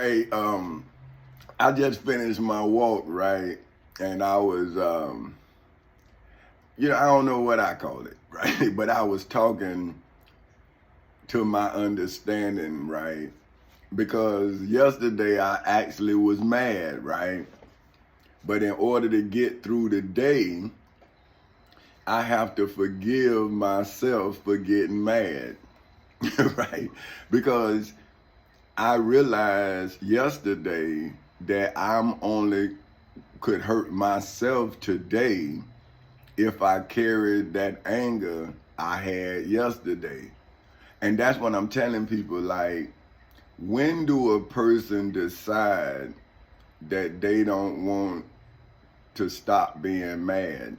Hey, I just finished my walk, right? And I was, I don't know what I call it, right? But I was talking to my understanding, right? Because yesterday I actually was mad, right? But in order to get through the day, I have to forgive myself for getting mad, right? Because I realized yesterday that I'm only could hurt myself today if I carried that anger I had yesterday. And that's what I'm telling people, like, when do a person decide that they don't want to stop being mad?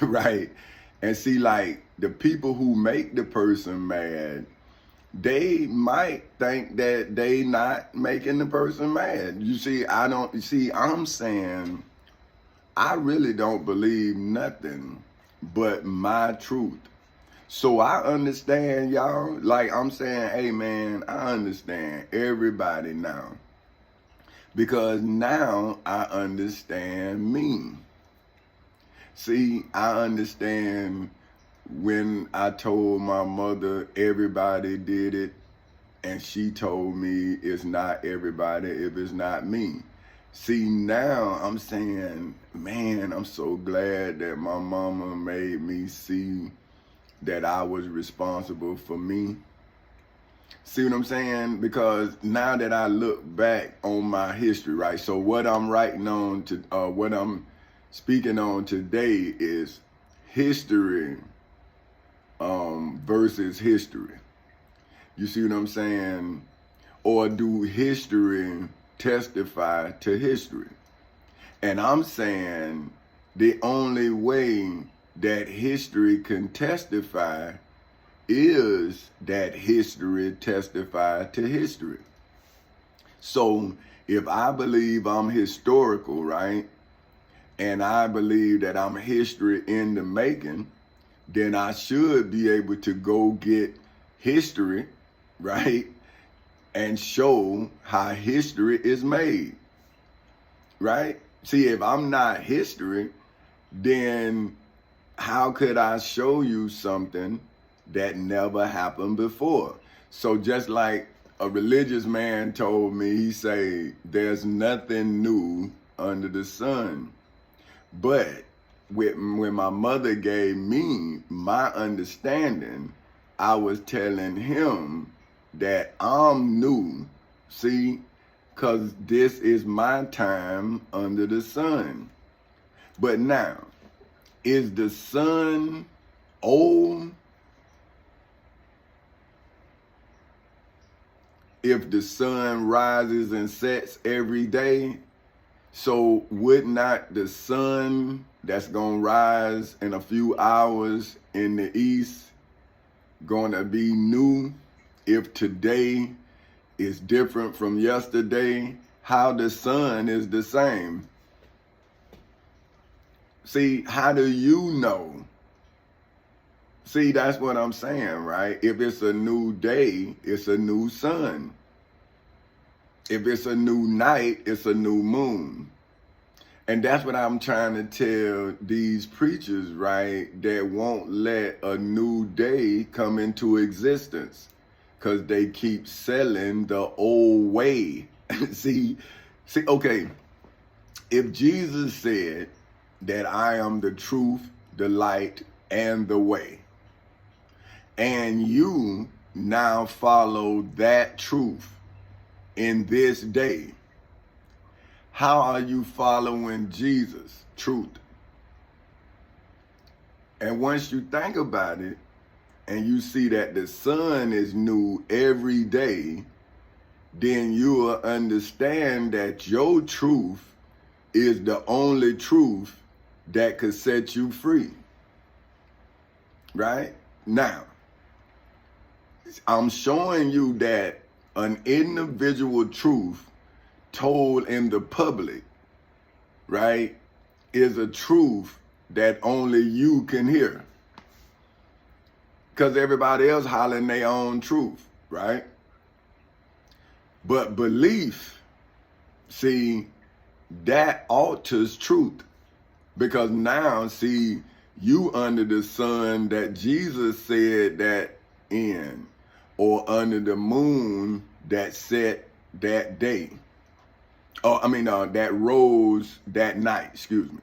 Right? And see, like, the people who make the person mad, they might think that they not making the person mad. You see, I'm saying I really don't believe nothing but my truth. So I understand y'all. Like I'm saying, hey man, I understand everybody now. Because now I understand me. See, I understand when I told my mother everybody did it, and she told me it's not everybody if it's not me. See, now I'm saying, man, I'm so glad that my mama made me see that I was responsible for me. See what I'm saying? Because now that I look back on my history, right? So what I'm writing on to, what I'm speaking on today is history versus history. You see what I'm saying? Or do history testify to history? And I'm saying the only way that history can testify is that history testify to history. So if I believe I'm historical, right, and I believe that I'm history in the making, then I should be able to go get history, right, and show how history is made, right? See, if I'm not history, then how could I show you something that never happened before? So just like a religious man told me, he say, there's nothing new under the sun. But when my mother gave me my understanding, I was telling him that I'm new, see, because this is my time under the sun. But now, is the sun old? If the sun rises and sets every day, so would not the sun that's gonna rise in a few hours in the east gonna be new if today is different from yesterday? How the sun is the same? See, how do you know? See, that's what I'm saying, right? If it's a new day, it's a new sun. If it's a new night, it's a new moon. And that's what I'm trying to tell these preachers, right? That won't let a new day come into existence because they keep selling the old way. see, okay, if Jesus said that I am the truth, the light, and the way, and you now follow that truth in this day, how are you following Jesus' truth? And once you think about it, and you see that the sun is new every day, then you will understand that your truth is the only truth that could set you free. Right? Now, I'm showing you that an individual truth told in the public, right, is a truth that only you can hear. Because everybody else hollering their own truth, right? But belief, see, that alters truth. Because now, see, you under the sun that Jesus said that in, or under the moon that set that day. That rose that night, excuse me.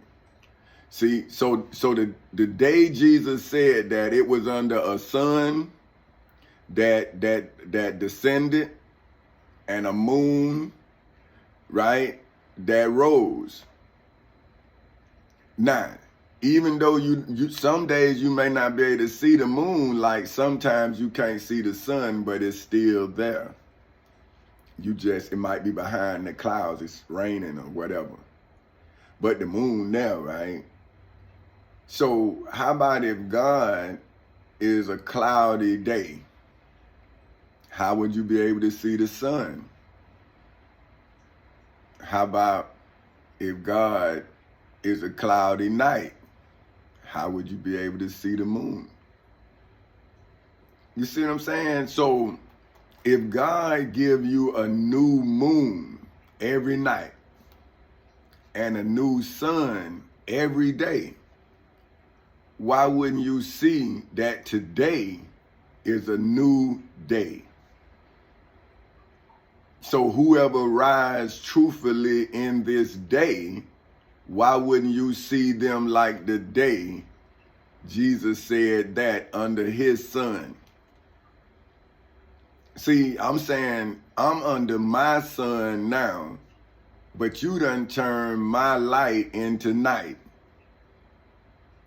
See, so the day Jesus said that, it was under a sun that descended and a moon, right, that rose. Now, even though you some days you may not be able to see the moon, like sometimes you can't see the sun, but it's still there. It might be behind the clouds, it's raining or whatever. But the moon there, right? So how about if God is a cloudy day? How would you be able to see the sun? How about if God is a cloudy night? How would you be able to see the moon? You see what I'm saying? So if God give you a new moon every night and a new sun every day, why wouldn't you see that today is a new day? So whoever rides truthfully in this day, why wouldn't you see them like the day Jesus said that under his sun? See, I'm saying I'm under my sun now, but you done turned my light into night.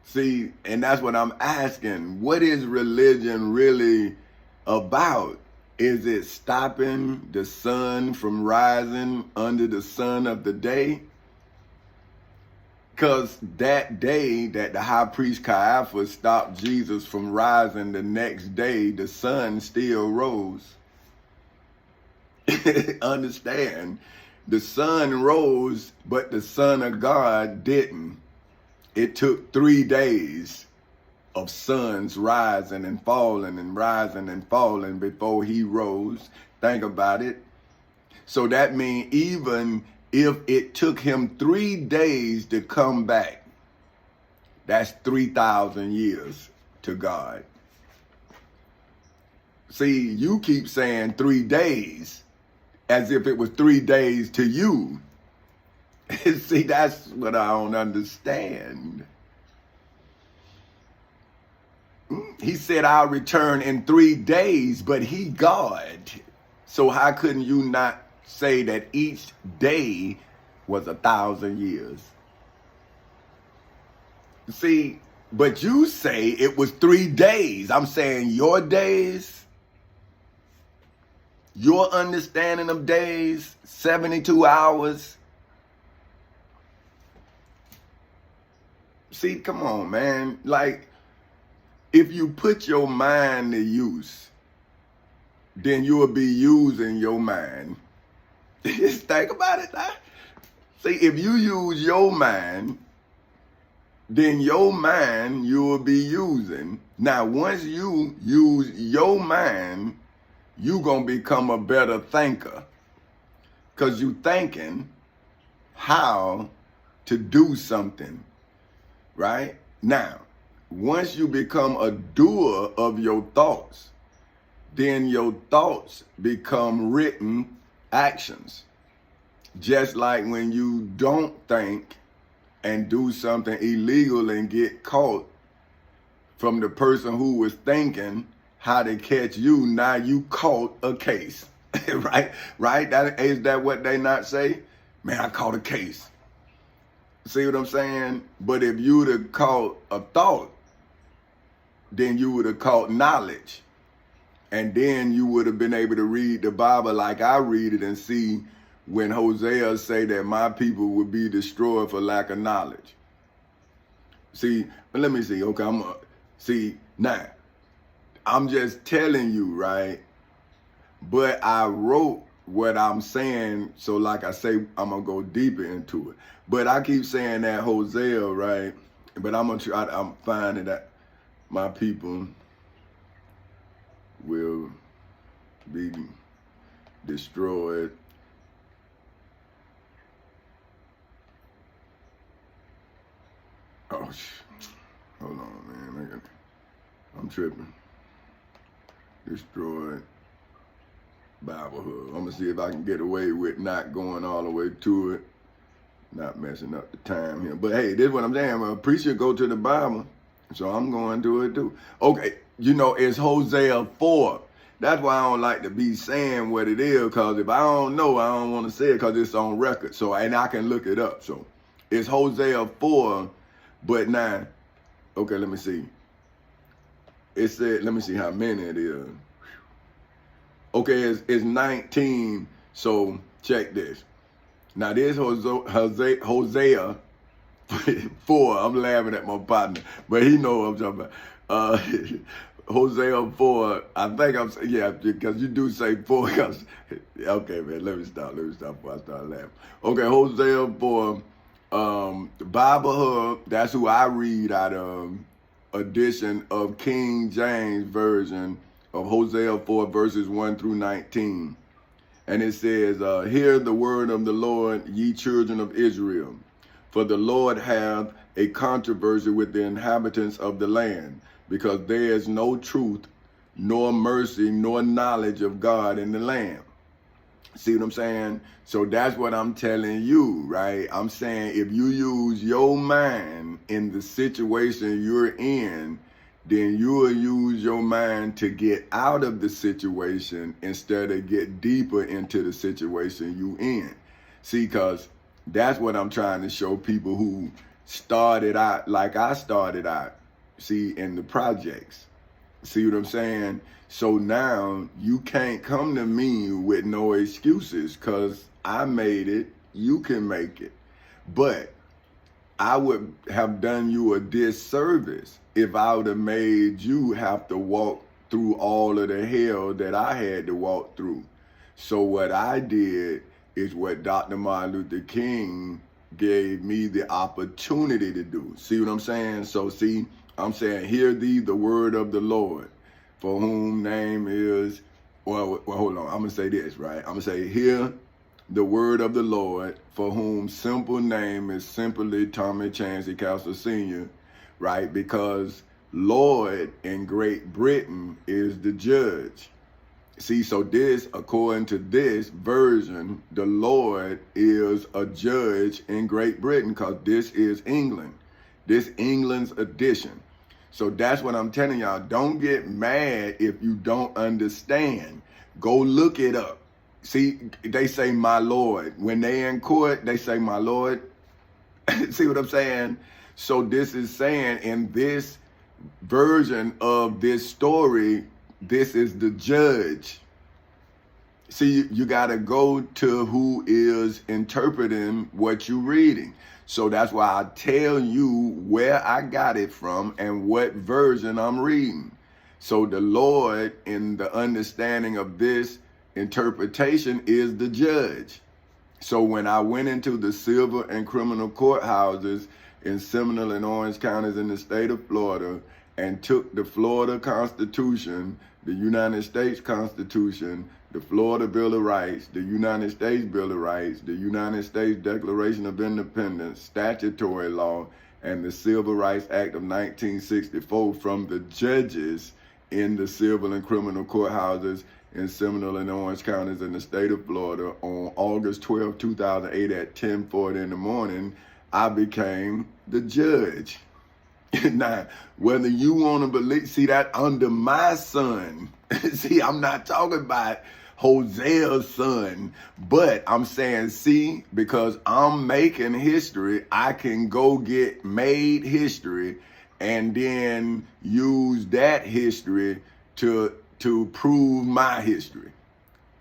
See, and that's what I'm asking. What is religion really about? Is it stopping the sun from rising under the sun of the day? Because that day that the high priest Caiaphas stopped Jesus from rising, the next day the sun still rose. Understand? The sun rose, but the Son of God didn't. It took 3 days of suns rising and falling and rising and falling before he rose. Think about it. So that means even if it took him 3 days to come back, that's 3,000 years to God. See, you keep saying 3 days as if it was 3 days to you. See, that's what I don't understand. He said, I'll return in 3 days, but he God. So how couldn't you not say that each day was 1,000 years? See, but you say it was 3 days. I'm saying your days, your understanding of days, 72 hours. See, come on, man. Like, if you put your mind to use, then you will be using your mind. Just think about it. Huh? See, if you use your mind, then your mind you will be using. Now, once you use your mind, you going to become a better thinker. Because you thinking how to do something, right? Now, once you become a doer of your thoughts, then your thoughts become written actions. Just like when you don't think and do something illegal and get caught from the person who was thinking how to catch you, now you caught a case. Right? Is that what they not say? Man, I caught a case. See what I'm saying? But if you would have caught a thought, then you would have caught knowledge. And then you would have been able to read the Bible like I read it and see when Hosea say that my people would be destroyed for lack of knowledge. See, but let me see. Okay, see, now, I'm just telling you, right? But I wrote what I'm saying, so like I say, I'm going to go deeper into it. But I keep saying that Hosea, right? But I'm going to try, I'm finding that my people will be destroyed. Oh, hold on, man. I'm tripping. Destroyed Bible Hub. I'm gonna see if I can get away with not going all the way to it, not messing up the time here. But hey, this is what I'm saying. A preacher go to the Bible, so I'm going to it too. Okay, you know, it's Hosea 4. That's why I don't like to be saying what it is, because if I don't know, I don't want to say it because it's on record. So, and I can look it up. So it's Hosea 4, but 9. Okay, let me see. It said, let me see how many it is. Okay, it's 19. So check this. Now this Hosea 4. I'm laughing at my partner, but he know what I'm talking about. Hosea 4. I think I'm saying, yeah, because you do say 4. Okay, man, let me stop before I start laughing. Okay, Hosea 4. The Bible Hub. That's who I read out of. Edition of King James Version of Hosea 4 verses 1 through 19. And it says, hear the word of the Lord, ye children of Israel. For the Lord hath a controversy with the inhabitants of the land, because there is no truth, nor mercy, nor knowledge of God in the land. See what I'm saying? So that's what I'm telling you, right? I'm saying if you use your mind in the situation you're in, then you will use your mind to get out of the situation instead of get deeper into the situation you in. See, because that's what I'm trying to show people who started out like I started out, see, in the projects. See what I'm saying? So now you can't come to me with no excuses, because I made it, you can make it. But I would have done you a disservice if I would have made you have to walk through all of the hell that I had to walk through. So what I did is what Dr. Martin Luther King gave me the opportunity to do. See what I'm saying? So see, I'm saying, hear thee the word of the Lord, for whom name is, well, hold on. I'm going to say this, right? I'm going to say, hear the word of the Lord, for whom simple name is simply Tommy Chancey Castle Sr., right? Because Lord in Great Britain is the judge. See, so this, according to this version, the Lord is a judge in Great Britain, because this is England. This England's edition. So that's what I'm telling y'all. Don't get mad if you don't understand. Go look it up. See, they say, my Lord. When they in court, they say, my Lord. See what I'm saying? So this is saying, in this version of this story, this is the judge. See, you got to go to who is interpreting what you're reading. So that's why I tell you where I got it from and what version I'm reading. So the Lord, in the understanding of this interpretation, is the judge. So when I went into the civil and criminal courthouses in Seminole and Orange counties in the state of Florida and took the Florida Constitution, the United States Constitution, the Florida Bill of Rights, the United States Bill of Rights, the United States Declaration of Independence, statutory law, and the Civil Rights Act of 1964 from the judges in the civil and criminal courthouses in Seminole and Orange counties in the state of Florida on August 12, 2008 at 10:40 in the morning, I became the judge. Now, whether you want to believe, see that under my son, see, I'm not talking about Hosea's son, but I'm saying, see, because I'm making history, I can go get made history and then use that history to prove my history.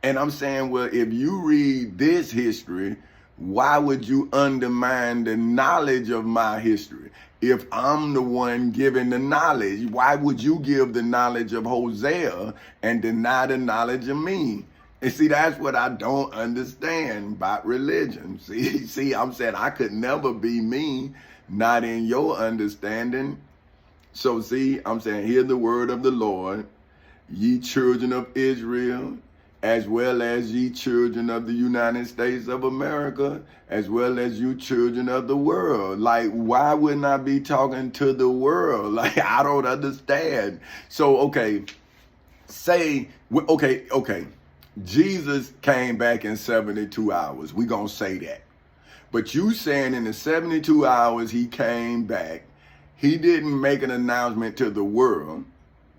And I'm saying, well, if you read this history, why would you undermine the knowledge of my history? If I'm the one giving the knowledge, why would you give the knowledge of Hosea and deny the knowledge of me? And see, that's what I don't understand about religion. See, I'm saying I could never be me, not in your understanding. So see, I'm saying, hear the word of the Lord, ye children of Israel, as well as ye children of the United States of America, as well as you children of the world. Like, why wouldn't I be talking to the world? Like, I don't understand. So, okay, okay, Jesus came back in 72 hours. We gonna say that. But you saying in the 72 hours he came back, he didn't make an announcement to the world.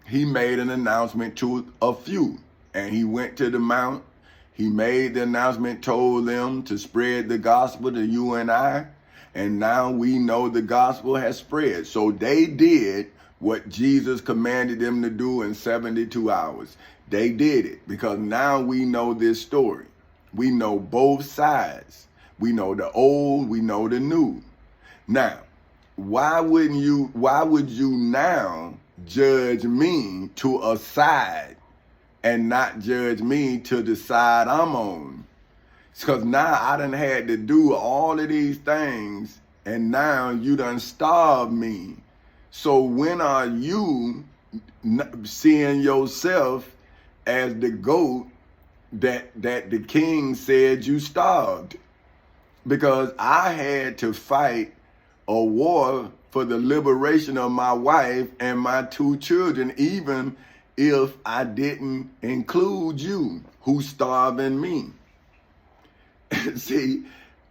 He made an announcement to a few. And he went to the mount. He made the announcement, told them to spread the gospel to you and I. And now we know the gospel has spread. So they did what Jesus commanded them to do in 72 hours. They did it because now we know this story. We know both sides. We know the old, we know the new. Now, why would you now judge me to a side and not judge me to the side I'm on? Because now I done had to do all of these things and now you done starved me. So when are you seeing yourself as the goat that the king said you starved? Because I had to fight a war for the liberation of my wife and my 2 children, even if I didn't include you, who's starving me. See,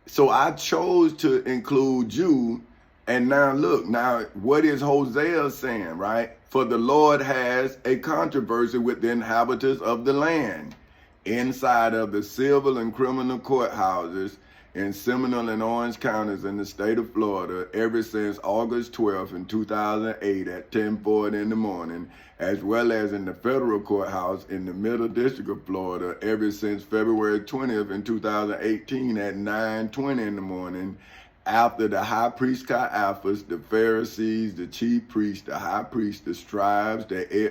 so I chose to include you. And now look, now what is Hosea saying, right? For the Lord has a controversy with the inhabitants of the land, inside of the civil and criminal courthouses in Seminole and Orange counties in the state of Florida ever since August 12th in 2008 at 10:40 in the morning, as well as in the federal courthouse in the Middle District of Florida ever since February 20th in 2018 at 9:20 in the morning, after the high priest Caiaphas, the Pharisees, the chief priests, the high priests, the scribes,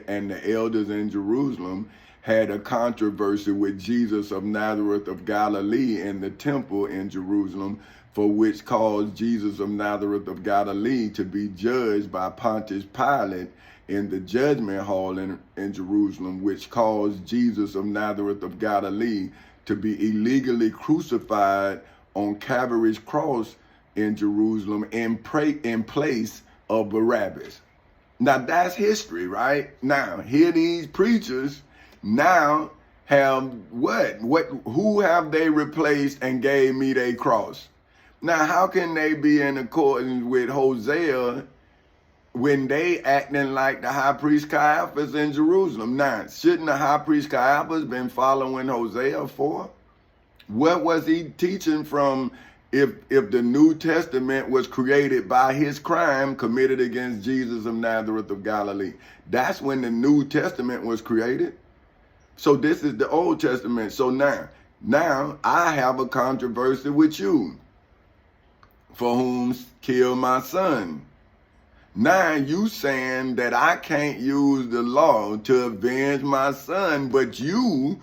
and the elders in Jerusalem had a controversy with Jesus of Nazareth of Galilee in the temple in Jerusalem, for which caused Jesus of Nazareth of Galilee to be judged by Pontius Pilate in the judgment hall in Jerusalem, which caused Jesus of Nazareth of Galilee to be illegally crucified on Calvary's cross in Jerusalem in place of Barabbas. Now that's history, right? Now here these preachers now have who have they replaced and gave me their cross? Now how can they be in accordance with Hosea when they acting like the high priest Caiaphas in Jerusalem? Now, shouldn't the high priest Caiaphas been following Hosea for? What was he teaching from if the New Testament was created by his crime committed against Jesus of Nazareth of Galilee? That's when the New Testament was created. So this is the Old Testament. So now I have a controversy with you. For whom killed my son? Now you saying that I can't use the law to avenge my son, but you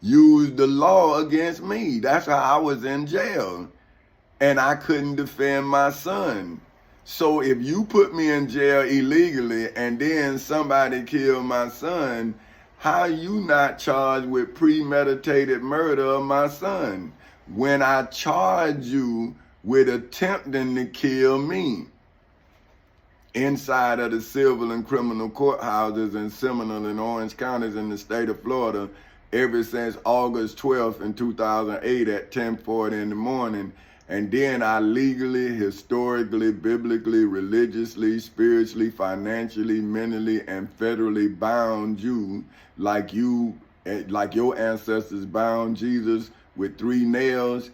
used the law against me. That's how I was in jail. And I couldn't defend my son. So if you put me in jail illegally and then somebody killed my son, how you not charged with premeditated murder of my son when I charge you with attempting to kill me? Inside of the civil and criminal courthouses in Seminole and Orange counties in the state of Florida ever since August 12th in 2008 at 10:40 in the morning. And then I legally, historically, biblically, religiously, spiritually, financially, mentally, and federally bound you like your ancestors bound Jesus with 3 nails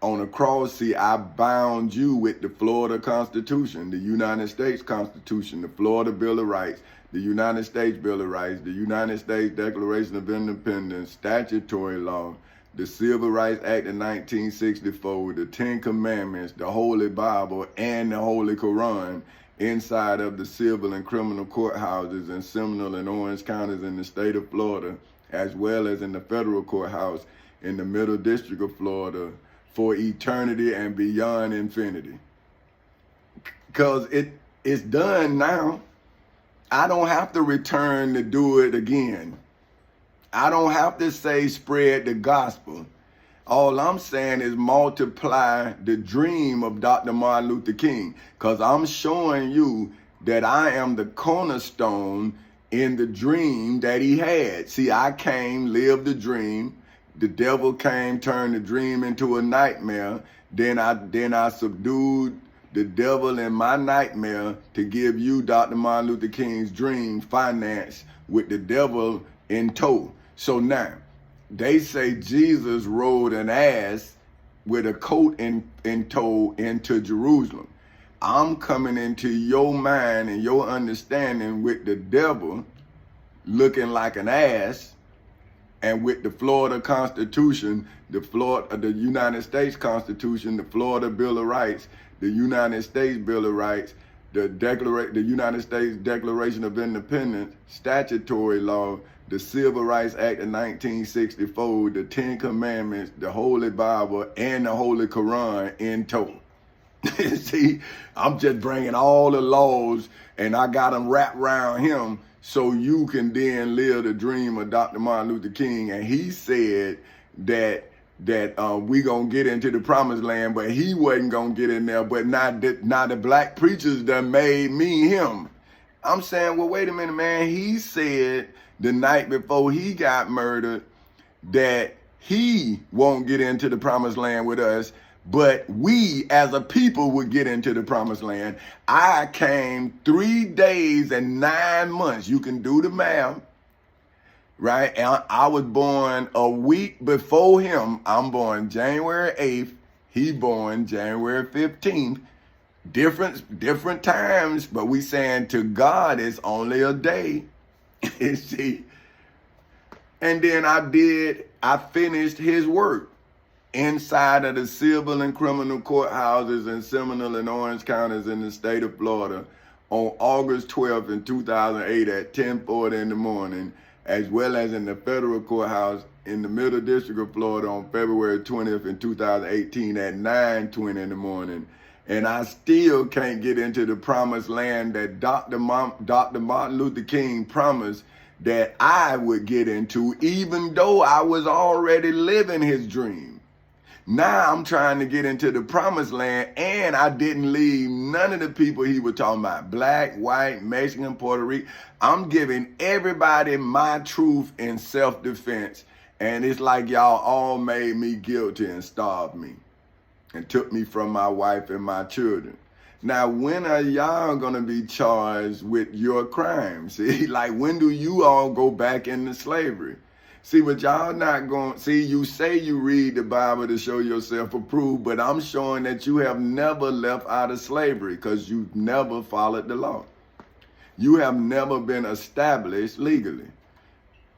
on a cross. See, I bound you with the Florida Constitution, the United States Constitution, the Florida Bill of Rights, the United States Bill of Rights, the United States Declaration of Independence, statutory law, the Civil Rights Act of 1964, the 10 Commandments, the Holy Bible, and the Holy Quran inside of the civil and criminal courthouses in Seminole and Orange counties in the state of Florida, as well as in the federal courthouse in the Middle District of Florida for eternity and beyond infinity. Because it's done now. I don't have to return to do it again. I don't have to say spread the gospel. All I'm saying is multiply the dream of Dr. Martin Luther King, because I'm showing you that I am the cornerstone in the dream that he had. See, I came, lived the dream. The devil came, turned the dream into a nightmare. Then I subdued the devil in my nightmare to give you Dr. Martin Luther King's dream financed with the devil in tow. So now, they say Jesus rode an ass with a coat in tow into Jerusalem. I'm coming into your mind and your understanding with the devil looking like an ass, and with the Florida Constitution, the United States Constitution, the Florida Bill of Rights, the United States Bill of Rights, the United States Declaration of Independence, statutory law, the Civil Rights Act of 1964, the Ten Commandments, the Holy Bible, and the Holy Quran in tow. See, I'm just bringing all the laws, and I got them wrapped around him so you can then live the dream of Dr. Martin Luther King. And he said that we gonna get into the promised land, but he wasn't gonna get in there. But now the black preachers done made me him. I'm saying, well, wait a minute, man. He said the night before he got murdered that he won't get into the promised land with us, but we as a people would get into the promised land. I came 3 days and 9 months. You can do the math, right? And I was born a week before him. I'm born January 8th. He born January 15th. Different times, but we saying to God it's only a day. See? And then I finished his work inside of the civil and criminal courthouses in Seminole and Orange counties in the state of Florida on August 12th in 2008 at 10:40 in the morning, as well as in the federal courthouse in the Middle District of Florida on February 20th in 2018 at 9:20 in the morning. And I still can't get into the promised land that Dr. Martin Luther King promised that I would get into, even though I was already living his dream. Now I'm trying to get into the promised land, and I didn't leave none of the people he was talking about, black, white, Mexican, Puerto Rican. I'm giving everybody my truth in self-defense, and it's like y'all all made me guilty and starved me and took me from my wife and my children. Now, when are y'all gonna be charged with your crimes? See, like, when do you all go back into slavery? See, but y'all not going, see, you say you read the Bible to show yourself approved, but I'm showing that you have never left out of slavery because you've never followed the law. You have never been established legally.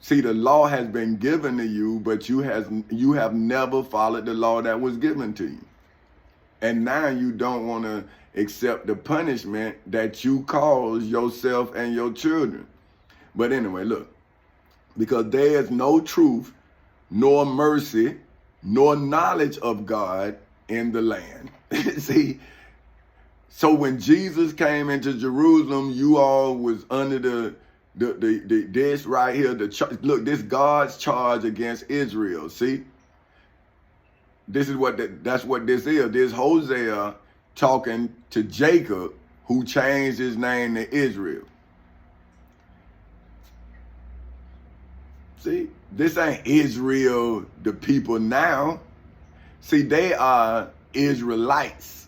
See, the law has been given to you, but you have never followed the law that was given to you. And now you don't want to accept the punishment that you cause yourself and your children. But anyway, look, because there is no truth, nor mercy, nor knowledge of God in the land. See, so when Jesus came into Jerusalem, you all was under this right here. Look, this God's charge against Israel. See, this is that's what this is. This Hosea talking to Jacob, who changed his name to Israel. See, this ain't Israel, the people now. See, they are Israelites.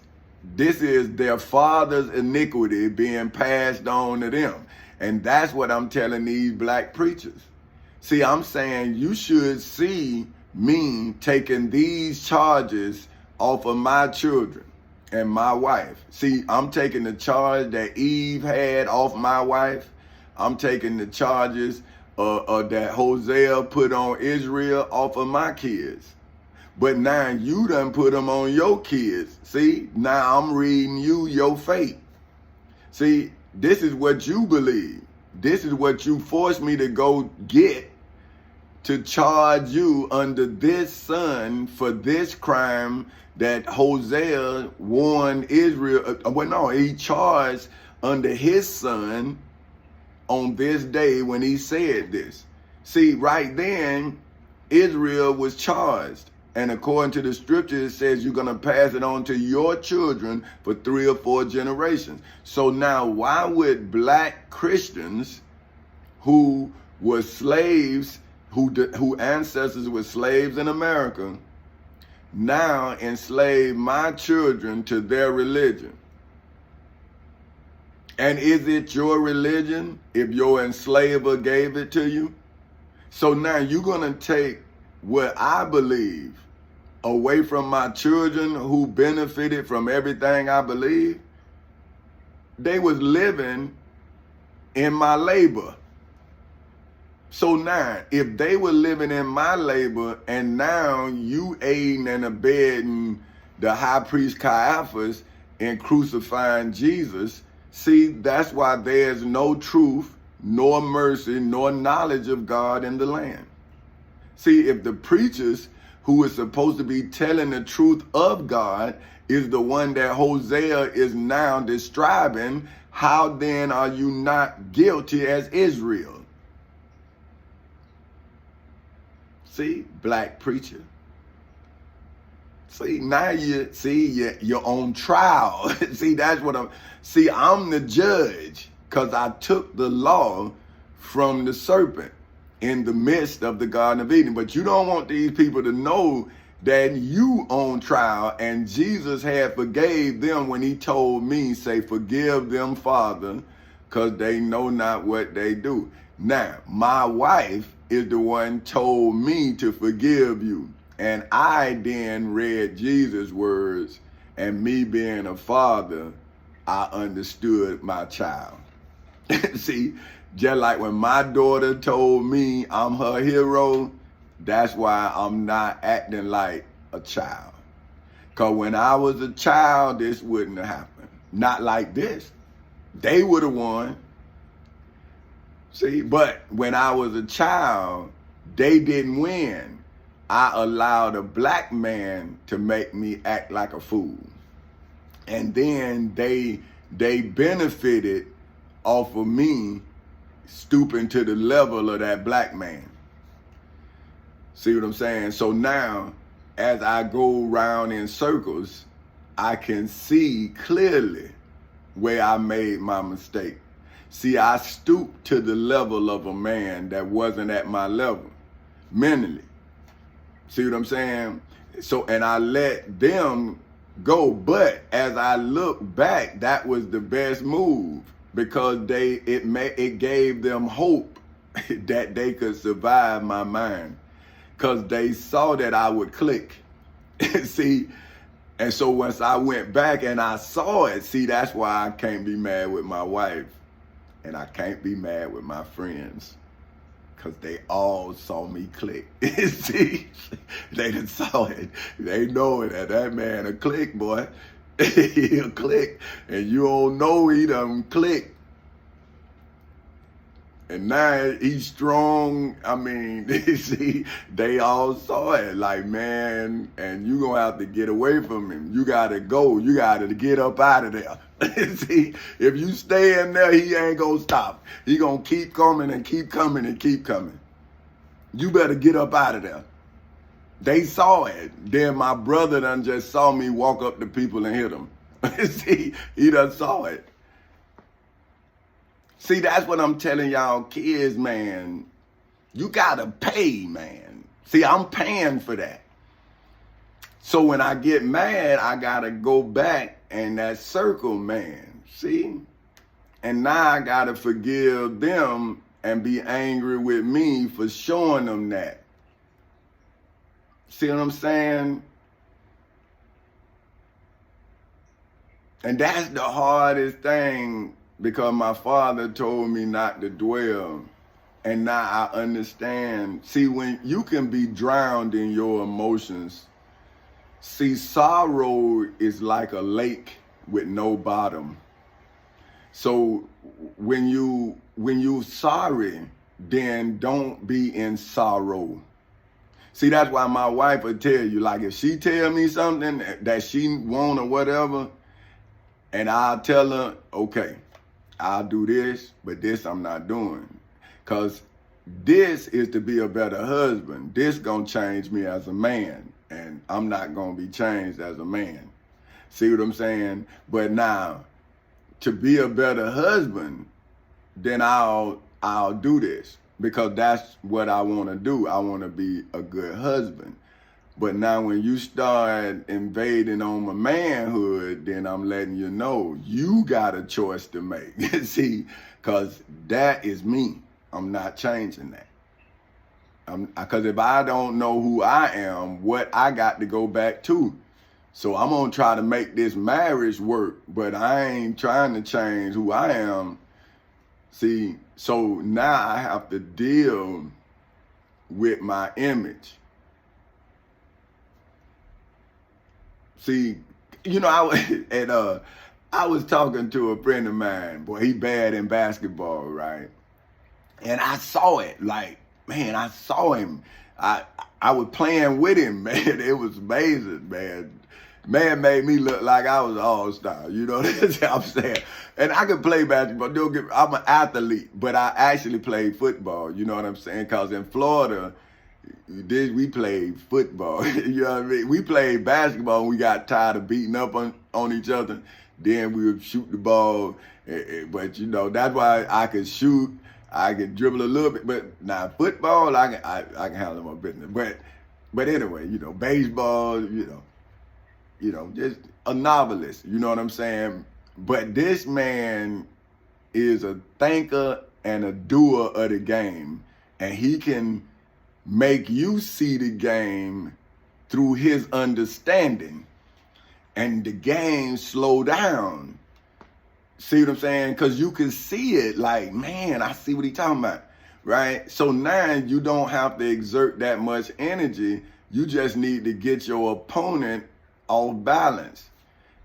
This is their father's iniquity being passed on to them. And that's what I'm telling these black preachers. See, I'm saying you should see me taking these charges off of my children and my wife. See, I'm taking the charge that Eve had off my wife. I'm taking the charges that Hosea put on Israel off of my kids. But now you done put them on your kids. See, now I'm reading you your fate. See, this is what you believe. This is what you forced me to go get, to charge you under this son for this crime that Hosea warned Israel. Well, no, he charged under his son on this day when he said this. See, right then, Israel was charged. And according to the scripture, it says you're going to pass it on to your children for 3 or 4 generations. So now, why would black Christians who were slaves, who ancestors were slaves in America, now enslave my children to their religion? And is it your religion if your enslaver gave it to you? So now you're going to take what I believe away from my children who benefited from everything I believe? They was living in my labor. So now, if they were living in my labor and now you aiding and abetting the high priest Caiaphas in crucifying Jesus, see, that's why there's no truth, nor mercy, nor knowledge of God in the land. See, if the preachers who is supposed to be telling the truth of God is the one that Hosea is now describing, how then are you not guilty as Israel? See, black preacher. See, now you're on trial. See, that's what I'm the judge, because I took the law from the serpent in the midst of the Garden of Eden. But you don't want these people to know that you on trial, and Jesus had forgave them when he told me, say, forgive them, Father, because they know not what they do. Now, my wife is the one told me to forgive you. And I then read Jesus' words, and me being a father, I understood my child. See, just like when my daughter told me I'm her hero, that's why I'm not acting like a child. Because when I was a child, this wouldn't have happened. Not like this. They would have won. See, but when I was a child, they didn't win. I allowed a black man to make me act like a fool. And then they benefited off of me stooping to the level of that black man. See what I'm saying? So now, as I go around in circles, I can see clearly where I made my mistake. See, I stooped to the level of a man that wasn't at my level mentally. See what I'm saying? So, and I let them go. But as I look back, that was the best move, because it gave them hope that they could survive my mind, because they saw that I would click. See, and so once I went back and I saw it, see, that's why I can't be mad with my wife, and I can't be mad with my friends, because they all saw me click. See, they done saw it. They know that man a click, boy. He'll click, and you don't know he done click. And now he's strong. I mean, see, they all saw it, like, man, and you gonna have to get away from him. You gotta go. You gotta get up out of there. See, if you stay in there, he ain't gonna stop. He gonna keep coming and keep coming and keep coming. You better get up out of there. They saw it. Then my brother done just saw me walk up to people and hit them. See, he done saw it. See, that's what I'm telling y'all kids, man. You gotta pay, man. See, I'm paying for that. So when I get mad, I gotta go back in that circle, man. See? And now I gotta forgive them and be angry with me for showing them that. See what I'm saying? And that's the hardest thing, because my father told me not to dwell. And now I understand. See, when you can be drowned in your emotions, see, sorrow is like a lake with no bottom. So when you sorry, then don't be in sorrow. See, that's why my wife would tell you, like, if she tell me something that she want or whatever, and I'll tell her, okay, I'll do this, but this I'm not doing. Because this is to be a better husband. This gonna change me as a man, and I'm not gonna be changed as a man. See what I'm saying? But now, to be a better husband, then I'll do this because that's what I want to do. I want to be a good husband. But now when you start invading on my manhood, then I'm letting you know you got a choice to make. See, because that is me. I'm not changing that. Because if I don't know who I am, what I got to go back to. So I'm going to try to make this marriage work, but I ain't trying to change who I am. See, so now I have to deal with my image. See, you know, I was talking to a friend of mine. Boy, he bad in basketball, right? And I saw it. Like, man, I saw him. I was playing with him, man. It was amazing, man. Man made me look like I was an all-star. You know what I'm saying? And I could play basketball. I'm an athlete, but I actually played football. You know what I'm saying? Because in Florida, we played football. You know what I mean? We played basketball and we got tired of beating up on each other. Then we would shoot the ball. But, you know, that's why I could shoot. I could dribble a little bit. But now football, I can handle my business. But anyway, you know, baseball, you know, just a novelist. You know what I'm saying? But this man is a thinker and a doer of the game. And he can make you see the game through his understanding, and the game slow down. See what I'm saying? Because you can see it like, man, I see what he's talking about, right? So now you don't have to exert that much energy. You just need to get your opponent off balance.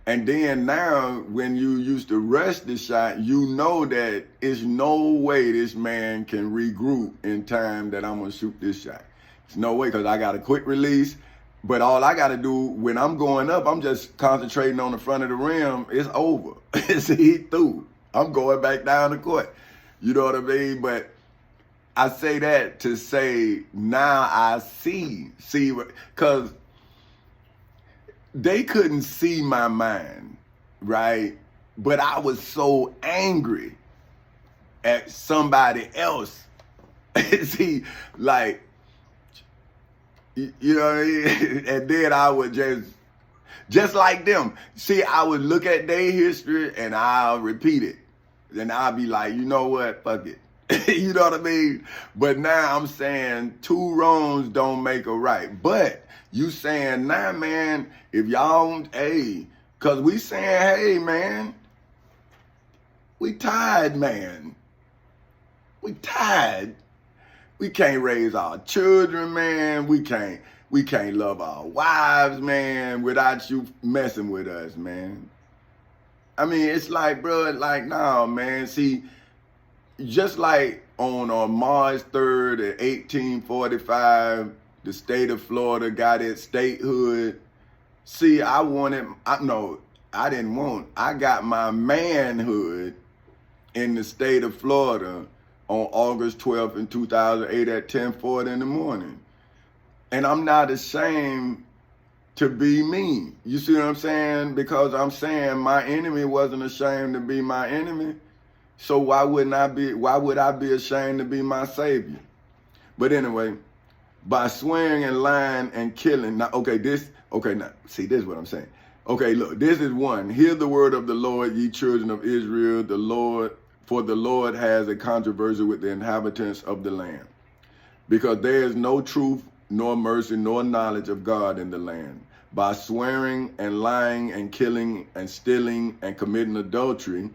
And then now when you used to rush the shot, you know that it's no way this man can regroup in time that I'm going to shoot this shot. It's no way, because I got a quick release. But all I got to do when I'm going up, I'm just concentrating on the front of the rim. It's over. See, he through. I'm going back down the court. You know what I mean? But I say that to say now I see, because they couldn't see my mind, right? But I was so angry at somebody else. See, like, you know what I mean? And then I would just like them. See, I would look at their history and I'll repeat it. Then I'll be like, you know what? Fuck it. You know what I mean? But now I'm saying 2 wrongs don't make a right. But you saying, nah, man, if y'all, hey, because we saying, hey, man, we tired, man. We tired. We can't raise our children, man. We can't love our wives, man, without you messing with us, man. I mean, it's like, bro, like, nah, man. See, just like on March 3rd, 1845, the state of Florida got its statehood. See, I got my manhood in the state of Florida on August 12th in 2008 at 10:40 in the morning. And I'm not ashamed to be me. You see what I'm saying? Because I'm saying my enemy wasn't ashamed to be my enemy. So why would I be ashamed to be my savior? But anyway, by swearing and lying and killing. Now, see, this is what I'm saying. Okay, look, this is one. Hear the word of the Lord, ye children of Israel. For the Lord has a controversy with the inhabitants of the land, because there is no truth, nor mercy, nor knowledge of God in the land. By swearing and lying and killing and stealing and committing adultery,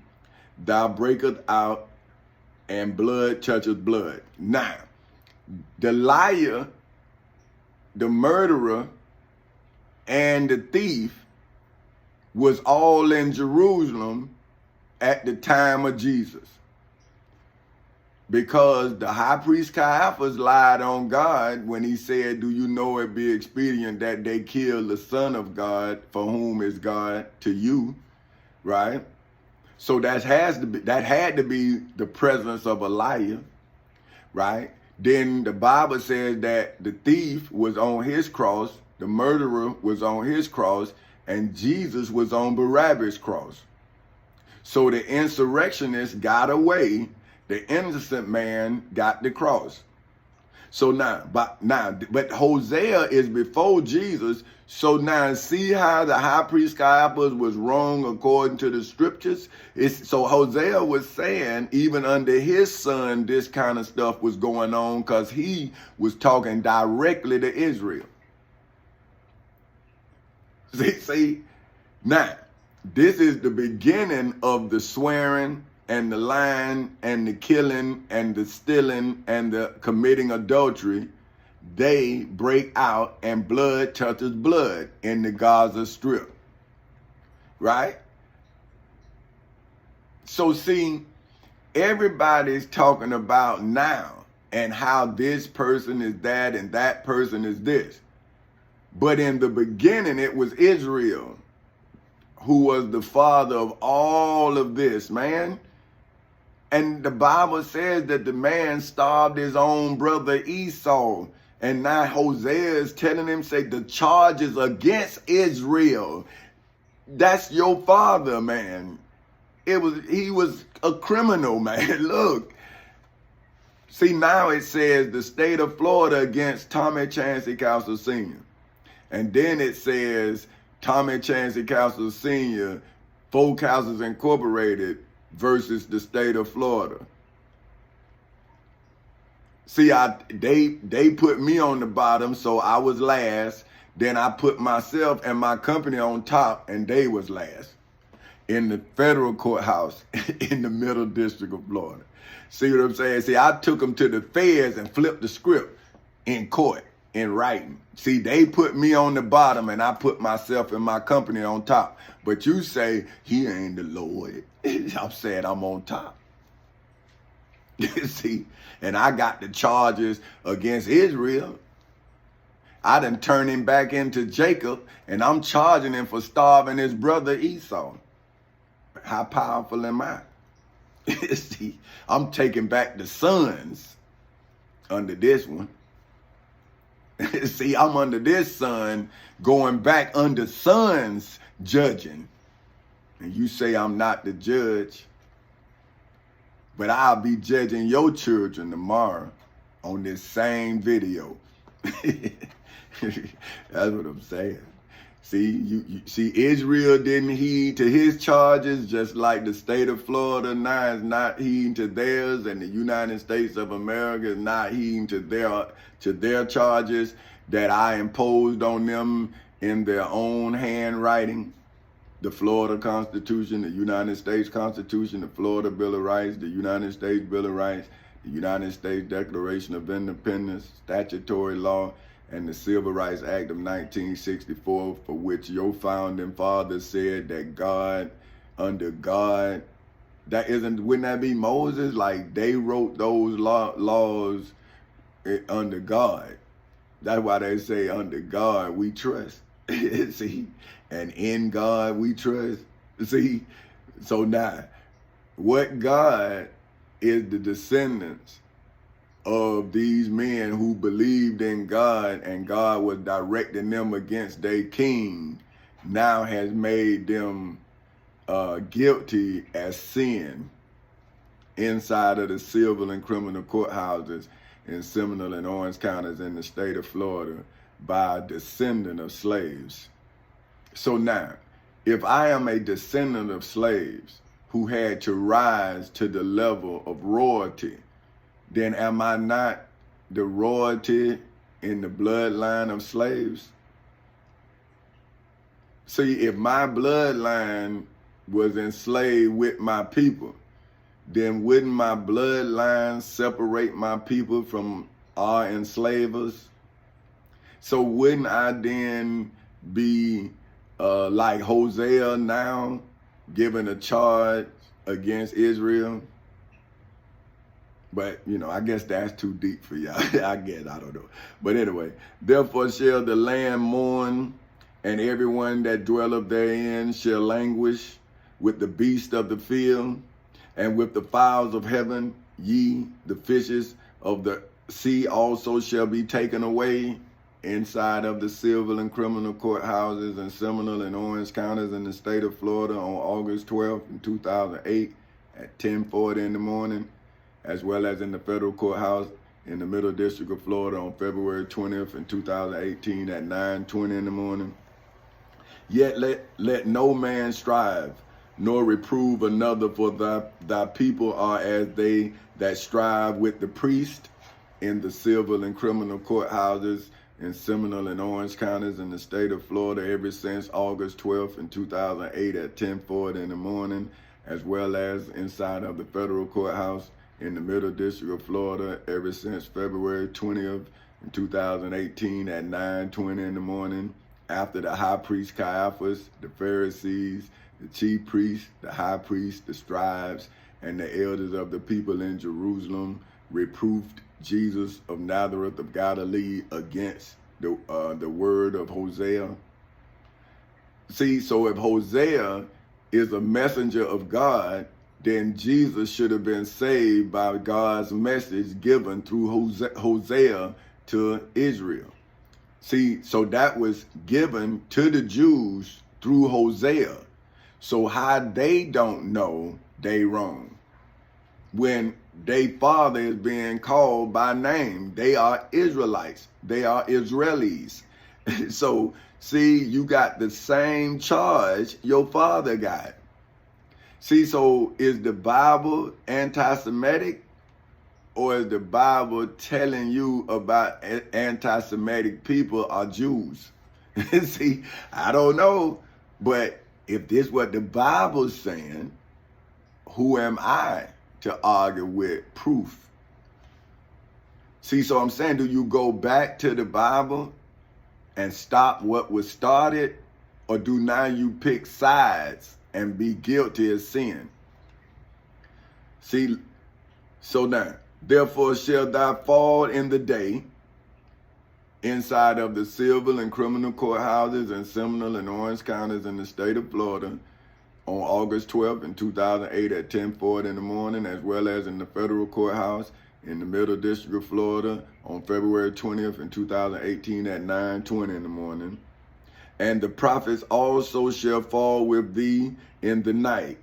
thou breakest out, and blood toucheth blood. Now, the liar, the murderer, and the thief was all in Jerusalem at the time of Jesus. Because the high priest Caiaphas lied on God when he said, do you know it be expedient that they kill the Son of God, for whom is God to you, right? So that had to be the presence of a liar, right? Then the Bible says that the thief was on his cross, the murderer was on his cross, and Jesus was on Barabbas' cross. So the insurrectionist got away, the innocent man got the cross. So but Hosea is before Jesus. So now see how the high priest Caiaphas was wrong according to the scriptures? So Hosea was saying even under his son this kind of stuff was going on because he was talking directly to Israel. See, now this is the beginning of the swearing and the lying and the killing and the stealing and the committing adultery. They break out and blood touches blood in the Gaza Strip. Right? So see, everybody's talking about now and how this person is that and that person is this. But in the beginning, it was Israel who was the father of all of this, man. And the Bible says that the man starved his own brother Esau. And now Hosea is telling him, say, the charges against Israel, that's your father, man. He was a criminal, man. Look. See, now it says the state of Florida against Tommy Chancey Council Sr. And then it says Tommy Chancey Council Sr., Folk Houses Incorporated versus the state of Florida. See, they put me on the bottom, so I was last. Then I put myself and my company on top, and they was last in the federal courthouse in the Middle District of Florida. See what I'm saying? See, I took them to the feds and flipped the script in court, in writing. See, they put me on the bottom, and I put myself and my company on top. But you say, he ain't the Lord. I'm saying I'm on top. See, and I got the charges against Israel. I done turned him back into Jacob, and I'm charging him for starving his brother Esau. How powerful am I? See, I'm taking back the sons under this one. See, I'm under this son, going back under sons judging. And you say I'm not the judge, but I'll be judging your children tomorrow on this same video. That's what I'm saying. See, you see, Israel didn't heed to his charges, just like the state of Florida now is not heeding to theirs, and the United States of America is not heeding to their charges that I imposed on them in their own handwriting. The Florida Constitution, the United States Constitution, the Florida Bill of Rights, the United States Bill of Rights, the United States Declaration of Independence, statutory law, and the Civil Rights Act of 1964, for which your founding fathers said that God, under God, wouldn't that be Moses? Like, they wrote those laws under God. That's why they say under God we trust. See, and in God we trust. See, so now, what God is the descendants of these men who believed in God, and God was directing them against their king, now has made them guilty as sin inside of the civil and criminal courthouses in Seminole and Orange counties in the state of Florida by a descendant of slaves. So now, if I am a descendant of slaves who had to rise to the level of royalty, then am I not the royalty in the bloodline of slaves? See, if my bloodline was enslaved with my people, then wouldn't my bloodline separate my people from our enslavers? So wouldn't I then be like Hosea now, given a charge against Israel? But, you know, I guess that's too deep for y'all. I don't know. But anyway, therefore shall the land mourn, and everyone that dwelleth therein shall languish with the beast of the field, and with the fowls of heaven, ye, the fishes of the See, also shall be taken away inside of the civil and criminal courthouses in Seminole and Orange counties in the state of Florida on August 12th, 2008 at 10:40 in the morning, as well as in the federal courthouse in the Middle District of Florida on February 20th, 2018 at 9:20 in the morning. Yet let no man strive, nor reprove another, for thy people are as they that strive with the priest in the civil and criminal courthouses in Seminole and Orange counties in the state of Florida ever since August 12th, 2008 at 10:40 in the morning, as well as inside of the federal courthouse in the Middle District of Florida ever since February 20th, 2018 at 9:20 in the morning, after the high priest Caiaphas, the Pharisees, the chief priests, the high priests, the scribes, and the elders of the people in Jerusalem reproved Jesus of Nazareth of Galilee against the word of Hosea. See, so if Hosea is a messenger of God, then Jesus should have been saved by God's message given through Hosea to Israel. See, so that was given to the Jews through Hosea. So how they don't know, they wrong. When their father is being called by name, they are Israelites. They are Israelis. So, see, you got the same charge your father got. See, so is the Bible anti-Semitic, or is the Bible telling you about anti-Semitic people are Jews? See, I don't know, but if this is what the Bible's saying, who am I to argue with proof? See, so I'm saying, do you go back to the Bible and stop what was started, or do now you pick sides and be guilty of sin? See, so now, therefore shall thou fall in the day inside of the civil and criminal courthouses in Seminole and Orange counties in the state of Florida on August 12th, 2008 at 10:40 in the morning, as well as in the federal courthouse in the Middle District of Florida on February 20th, 2018 at 9:20 in the morning. And the prophets also shall fall with thee in the night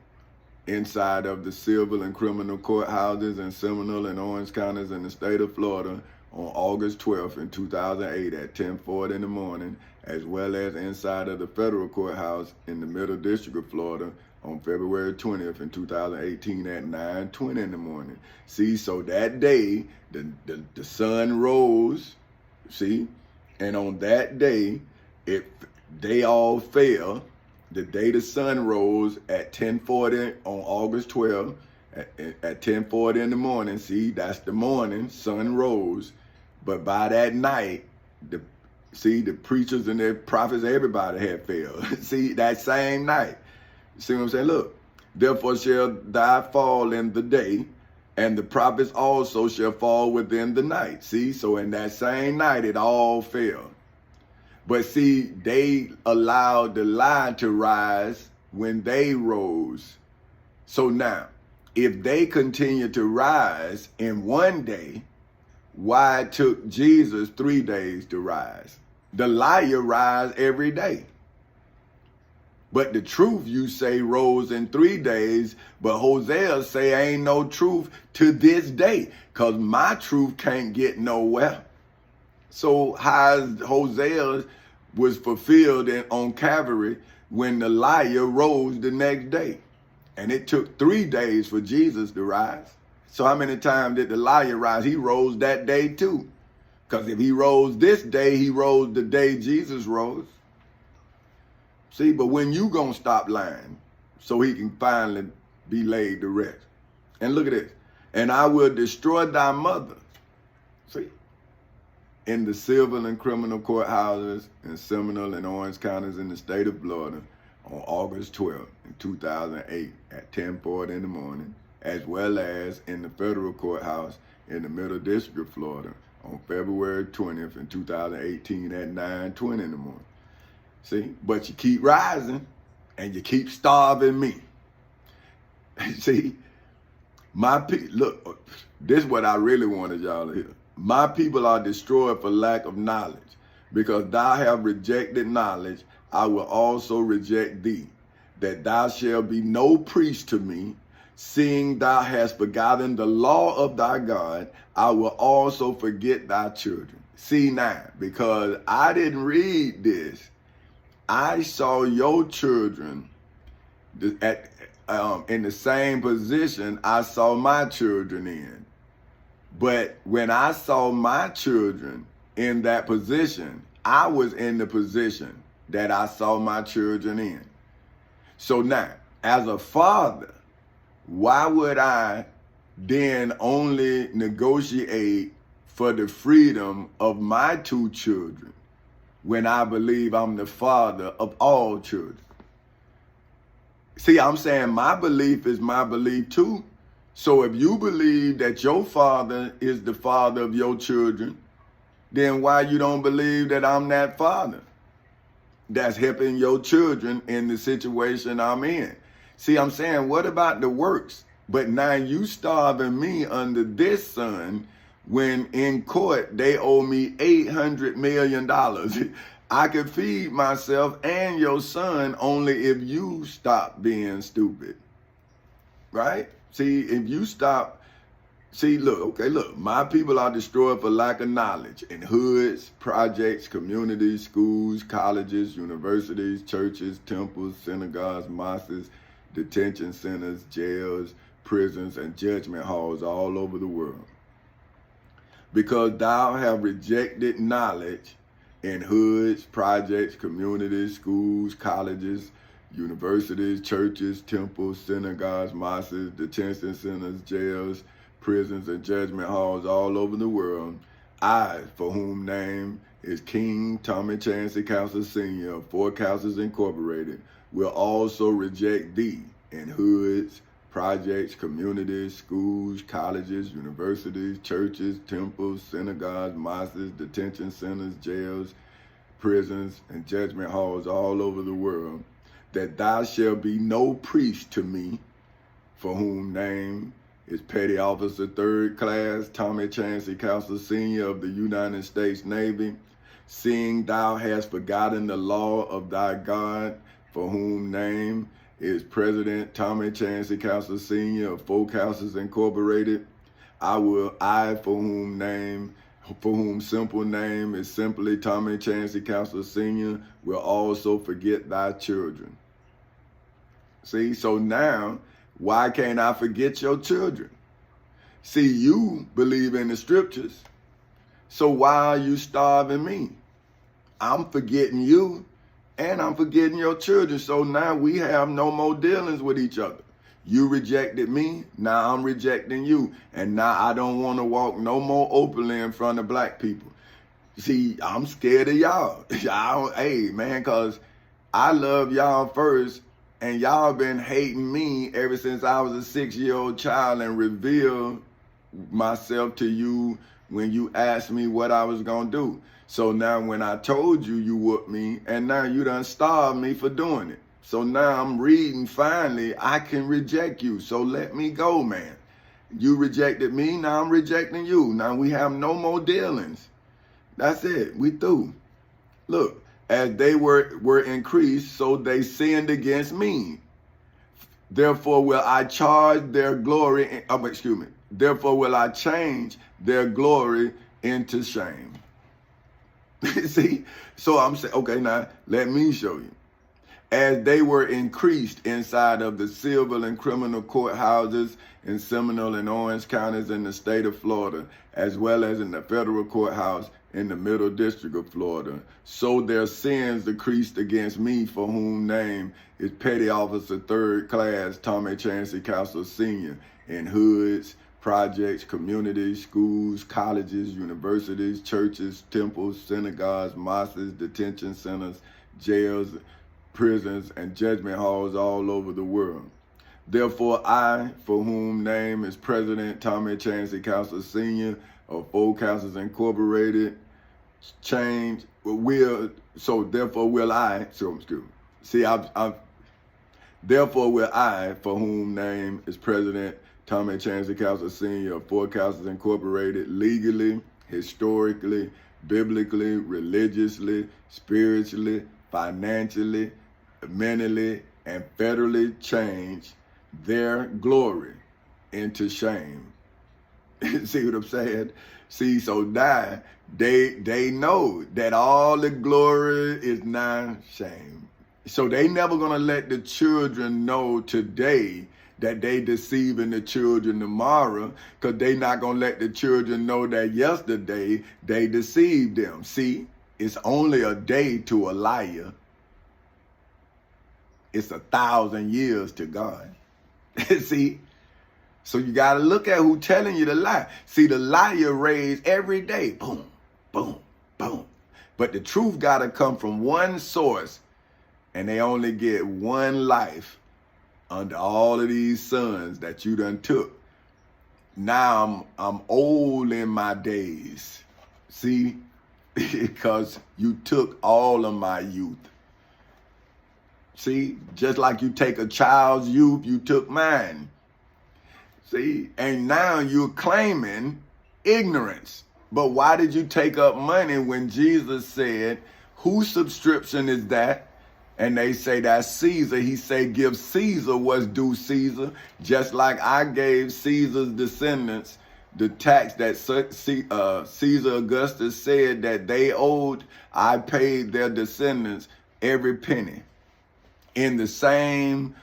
inside of the civil and criminal courthouses in Seminole and Orange counties in the state of Florida on August 12th, 2008 at 10:40 in the morning, as well as inside of the federal courthouse in the Middle District of Florida on February 20th, 2018 at 9:20 in the morning. See, so that day, the sun rose, see, and on that day, they all fell. The day the sun rose at 10:40 on August 12th, at 10:40 in the morning, see, that's the morning, sun rose. But by that night, the preachers and the prophets, everybody had failed. See, that same night. See what I'm saying? Look, therefore shall thou fall in the day, and the prophets also shall fall within the night. See, so in that same night, it all fell. But see, they allowed the lie to rise when they rose. So now, if they continue to rise in one day, why it took Jesus 3 days to rise? The liar rise every day. But the truth, you say, rose in 3 days, but Hosea say ain't no truth to this day, because my truth can't get nowhere. So how Hosea was fulfilled on Calvary when the liar rose the next day? And it took 3 days for Jesus to rise. So how many times did the liar rise? He rose that day too. Because if he rose this day, he rose the day Jesus rose. See, but when you gonna stop lying so he can finally be laid to rest? And look at this. And I will destroy thy mother. See? In the civil and criminal courthouses in Seminole and Orange counties in the state of Florida on August 12th, 2008 at 10:40 in the morning, as well as in the federal courthouse in the Middle District of Florida on February 20th, 2018 at 9:20 in the morning. See, but you keep rising and you keep starving me. See, look, this is what I really wanted y'all to hear. My people are destroyed for lack of knowledge. Because thou have rejected knowledge, I will also reject thee, that thou shalt be no priest to me. Seeing thou hast forgotten the law of thy God, I will also forget thy children. See now, because I didn't read this, I saw your children in the same position I saw my children in. But when I saw my children in that position, I was in the position that I saw my children in. So now, as a father, why would I then only negotiate for the freedom of my two children when I believe I'm the father of all children? See, I'm saying my belief is my belief too. So if you believe that your father is the father of your children, then why you don't believe that I'm that father that's helping your children in the situation I'm in? See, I'm saying, what about the works? But now you starving me under this son when in court they owe me $800 million. I could feed myself and your son only if you stop being stupid, right? See, if you stop, look, my people are destroyed for lack of knowledge in hoods, projects, communities, schools, colleges, universities, churches, temples, synagogues, mosques, detention centers, jails, prisons, and judgment halls all over the world. Because thou have rejected knowledge in hoods, projects, communities, schools, colleges, universities, churches, temples, synagogues, mosques, detention centers, jails, prisons, and judgment halls all over the world, I, for whom name is King Tommy Chancey Council Sr. of Four Councils Incorporated, will also reject thee in hoods, projects, communities, schools, colleges, universities, churches, temples, synagogues, mosques, detention centers, jails, prisons, and judgment halls all over the world, that thou shalt be no priest to me, for whom name is Petty Officer 3rd Class Tommy Chancey Council Sr. of the United States Navy, seeing thou hast forgotten the law of thy God, for whom name is President Tommy Chancey Council Sr. of Four Councils Incorporated. For whom simple name is simply Tommy Chancey Council Sr., will also forget thy children. See, so now, why can't I forget your children? See, you believe in the scriptures, so why are you starving me? I'm forgetting you, and I'm forgetting your children, so now we have no more dealings with each other. You rejected me, now I'm rejecting you, and now I don't want to walk no more openly in front of black people. See, I'm scared of y'all. Hey, man, because I love y'all first, and y'all been hating me ever since I was a 6-year-old child and revealed myself to you when you asked me what I was going to do. So now when I told you, you whooped me, and now you done starved me for doing it. So now I'm reading, finally, I can reject you. So let me go, man. You rejected me, now I'm rejecting you. Now we have no more dealings. That's it, we through. Look, as they were increased, so they sinned against me. Therefore will I charge their glory, therefore will I change their glory into shame. See, so I'm saying, okay, now let me show you. As they were increased inside of the civil and criminal courthouses in Seminole and Orange counties in the state of Florida, as well as in the federal courthouse in the Middle District of Florida, so their sins decreased against me, for whom name is Petty Officer 3rd Class Tommy Chancey Council Sr. in hoods, projects, communities, schools, colleges, universities, churches, temples, synagogues, mosques, detention centers, jails, prisons, and judgment halls all over the world. Therefore I, for whom name is President Tommy Chancey Council Sr. of Four Councils Incorporated, therefore will I, for whom name is President Tommy Chancey Council Sr. of Four Councils Incorporated, legally historically, biblically, religiously, spiritually, financially, mentally, and federally change their glory into shame. See what I'm saying? See, so now they know that all the glory is now shame. So they never gonna let the children know today that they deceiving the children tomorrow, because they not gonna let the children know that yesterday they deceived them. See, it's only a day to a liar. It's 1,000 years to God. See? So you got to look at who telling you the lie. See, the liar raised every day. Boom, boom, boom. But the truth got to come from one source, and they only get one life under all of these sons that you done took. Now I'm old in my days. See? Because you took all of my youth. See? Just like you take a child's youth, you took mine. See, and now you're claiming ignorance. But why did you take up money when Jesus said, whose subscription is that? And they say that's Caesar. He said, give Caesar what's due Caesar, just like I gave Caesar's descendants the tax that Caesar Augustus said that they owed. I paid their descendants every penny in the same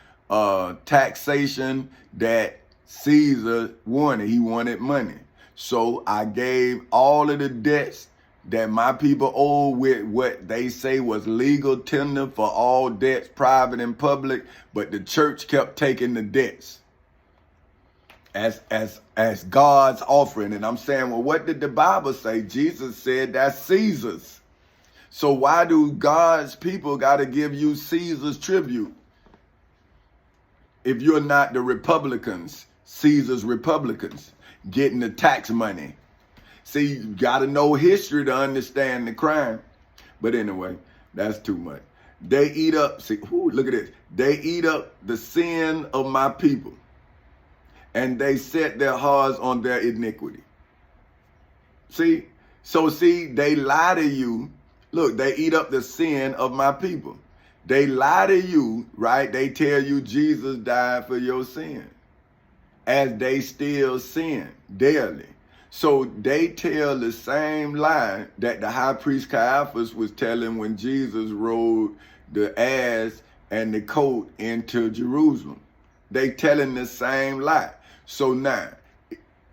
taxation that Caesar wanted. He wanted money. So I gave all of the debts that my people owed with what they say was legal tender for all debts, private and public, but the church kept taking the debts as God's offering. And I'm saying, well, what did the Bible say? Jesus said that's Caesar's. So why do God's people got to give you Caesar's tribute? If you're not the Republicans, Caesar's Republicans, getting the tax money. See, you got to know history to understand the crime. But anyway, that's too much. They eat up, see, look at this. They eat up the sin of my people, and they set their hearts on their iniquity. See? So see, they lie to you. Look, they eat up the sin of my people. They lie to you, right? They tell you Jesus died for your sin, as they still sin daily. So they tell the same lie that the high priest Caiaphas was telling when Jesus rode the ass and the coat into Jerusalem. They telling the same lie. So now,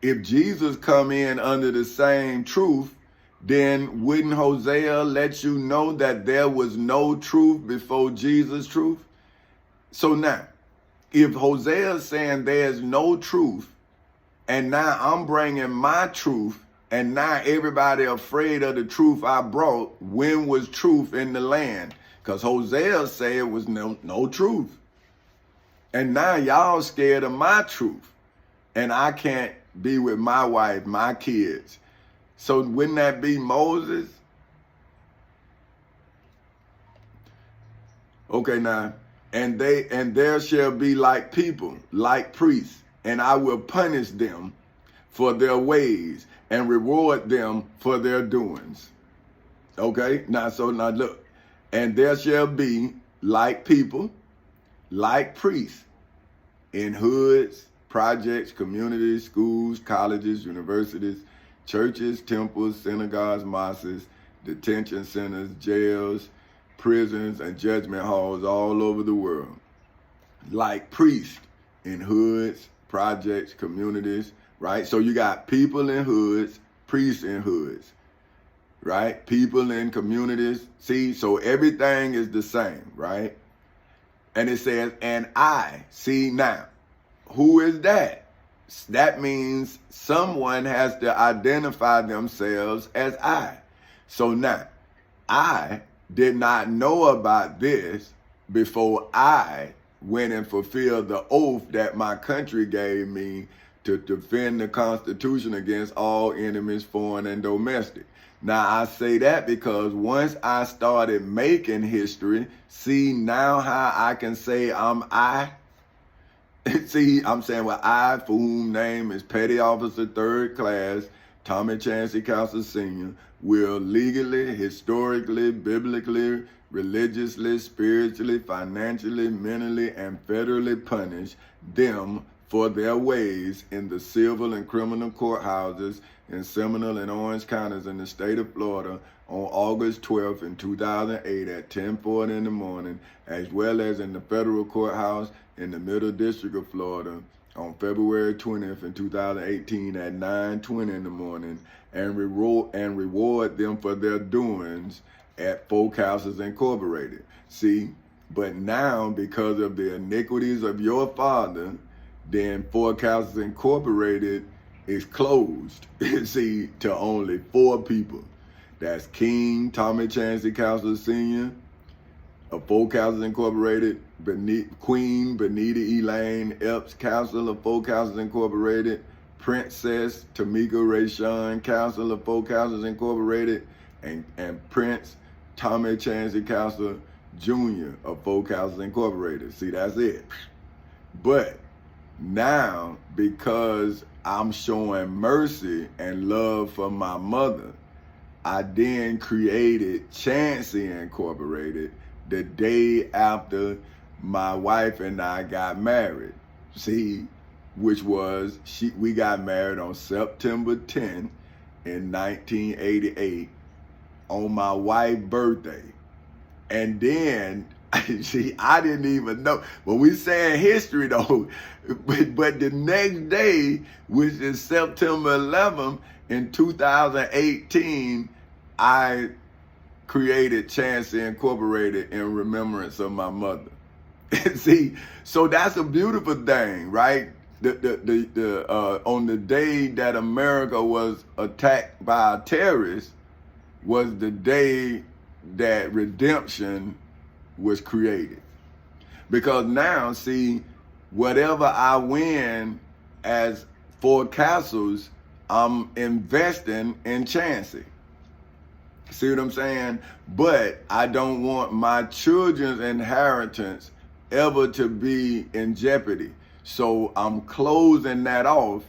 if Jesus come in under the same truth, then wouldn't Hosea let you know that there was no truth before Jesus' truth? So now, if Hosea is saying there's no truth, and now I'm bringing my truth, and now everybody afraid of the truth I brought, when was truth in the land? Because Hosea said it was no truth. And now y'all scared of my truth, and I can't be with my wife, my kids. So wouldn't that be Moses? Okay, now, and there shall be like people, like priests, and I will punish them for their ways and reward them for their doings. Okay, now look, and there shall be like people, like priests, in hoods, projects, communities, schools, colleges, universities, churches, temples, synagogues, mosques, detention centers, jails, prisons, and judgment halls all over the world. Like priests in hoods, projects, communities, right? So you got people in hoods, priests in hoods, right? People in communities. See, so everything is the same, right? And it says, and I, see now, who is that? That means someone has to identify themselves as I. So now, I did not know about this before I went and fulfilled the oath that my country gave me to defend the Constitution against all enemies, foreign and domestic. Now, I say that because once I started making history, see now how I can say I'm I? See, I'm saying, well, I, for whom name is Petty Officer 3rd Class Tommy Chancey Counselor Sr. will legally, historically, biblically, religiously, spiritually, financially, mentally, and federally punish them for their ways in the civil and criminal courthouses in Seminole and Orange counties in the state of Florida on August 12th in 2008 at 10:40 in the morning, as well as in the federal courthouse in the Middle District of Florida on February 20th in 2018 at 9:20 in the morning, and reward them for their doings at Folk Houses Incorporated. See, but now because of the iniquities of your father, then Folk Houses Incorporated is closed, see, to only 4 people. That's King Tommy Chancey Counselor Sr. of Folk Houses Incorporated, Queen Benita Elaine Epps Counselor of Folk Houses Incorporated, Princess Tamika Rayshawn Counselor of Folk Houses Incorporated, and Prince Tommy Chancey Counselor Jr. of Folk Houses Incorporated. See, that's it. But now, because I'm showing mercy and love for my mother, I then created Chancey Incorporated the day after my wife and I got married. See, which was, we got married on September 10th in 1988 on my wife's birthday. And then, see, I didn't even know. But we saying history though. But the next day, which is September 11th in 2018, I created Chancey Incorporated in remembrance of my mother. See, so that's a beautiful thing, right? On the day that America was attacked by terrorists was the day that redemption was created. Because now, see, whatever I win as Four Castles, I'm investing in Chancey. See what I'm saying? But I don't want my children's inheritance ever to be in jeopardy. So I'm closing that off.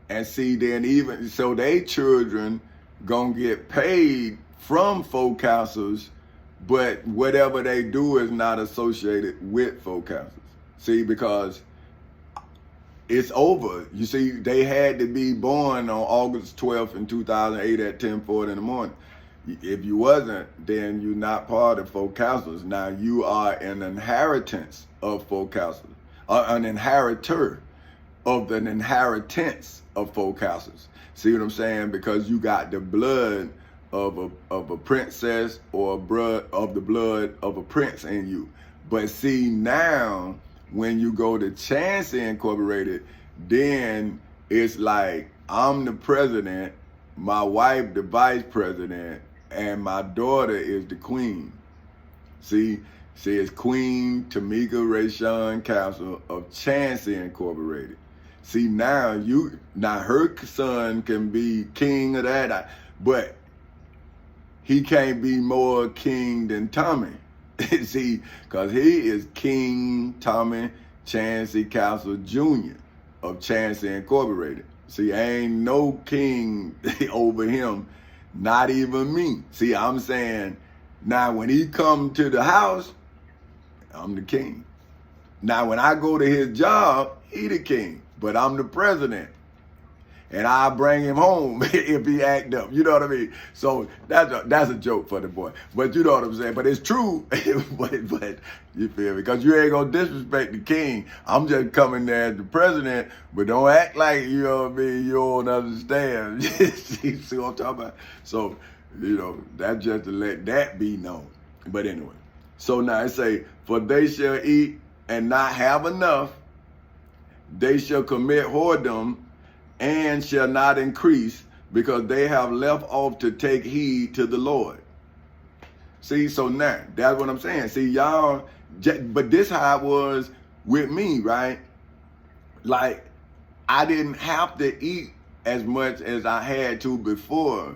And see, then even, so they children gonna get paid from Folk Castles, but whatever they do is not associated with Folk Castles. See, because it's over. You see, they had to be born on August 12th in 2008 at 10:40 in the morning. If you wasn't, then you're not part of Folk Castles. Now you are an inheritance of Folk Castles, an inheritor of the inheritance of Folk Castles. See what I'm saying? Because you got the blood of a princess or of the blood of a prince in you. But see, now when you go to Chancey Incorporated, then it's like I'm the president, my wife the vice president, and my daughter is the queen. See, it's Queen Tamika Rayshawn Counselor of Chancey Incorporated. See, now her son can be king of that, but he can't be more king than Tommy. See, because he is King Tommy Chancey Counselor Jr. of Chancey Incorporated. See, ain't no king over him, not even me. See, I'm saying, now when he come to the house, I'm the king. Now when I go to his job, he the king, but I'm the president. And I bring him home if he act up. You know what I mean? So that's a joke for the boy. But you know what I'm saying? But it's true. but you feel me? Because you ain't gonna disrespect the king. I'm just coming there as the president, but don't act like, you know what I mean, you don't understand. See what I'm talking about? So, you know, that's just to let that be known. But anyway. So now it say, for they shall eat and not have enough, they shall commit whoredom and shall not increase, because they have left off to take heed to the Lord. See, so now, that's what I'm saying. See, y'all, but this how it was with me, right? Like, I didn't have to eat as much as I had to before,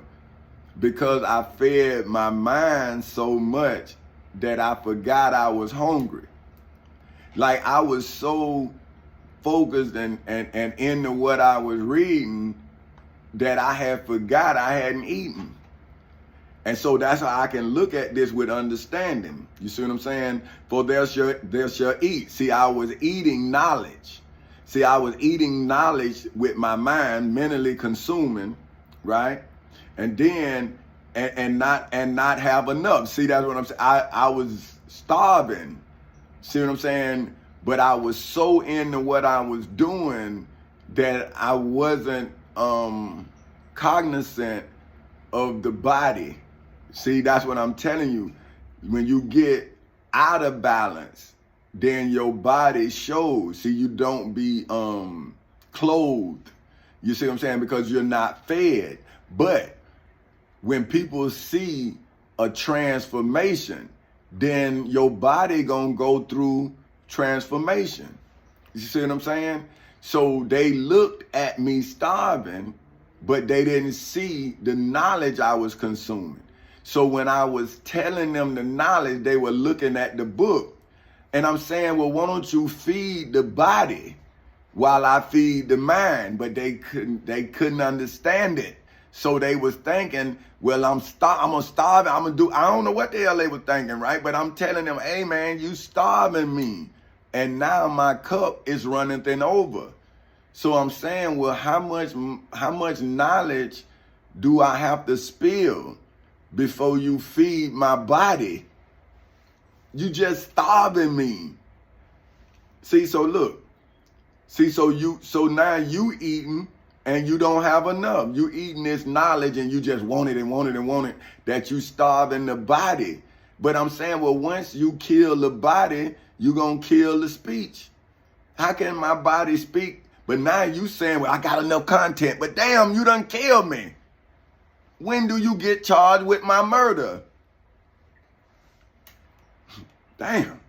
because I fed my mind so much that I forgot I was hungry. Like, I was so focused and into what I was reading that I had forgot I hadn't eaten. And so that's how I can look at this with understanding. You see what I'm saying? For there shall eat. See, I was eating knowledge. See, I was eating knowledge with my mind, mentally consuming, right? And then and not have enough. See, that's what I'm saying. I was starving. See what I'm saying? But I was so into what I was doing that I wasn't cognizant of the body. See, that's what I'm telling you. When you get out of balance, then your body shows. See, you don't be clothed. You see what I'm saying? Because you're not fed. But when people see a transformation, then your body gonna go through transformation. You see what I'm saying? So they looked at me starving, but they didn't see the knowledge I was consuming. So when I was telling them the knowledge, they were looking at the book. And I'm saying, well, why don't you feed the body while I feed the mind? But they couldn't understand it. So they was thinking, well, I'm gonna starve. I don't know what the hell they were thinking, right? But I'm telling them, hey man, you starving me. And now my cup is running thin over. So I'm saying, well, how much knowledge do I have to spill before you feed my body? You just starving me. See, so look. See, so now you eating and you don't have enough. You eating this knowledge and you just want it and want it and want it, that you starving the body. But I'm saying, well, once you kill the body, you gonna kill the speech. How can my body speak? But now you saying, well, I got enough content, but damn, you done killed me. When do you get charged with my murder? Damn.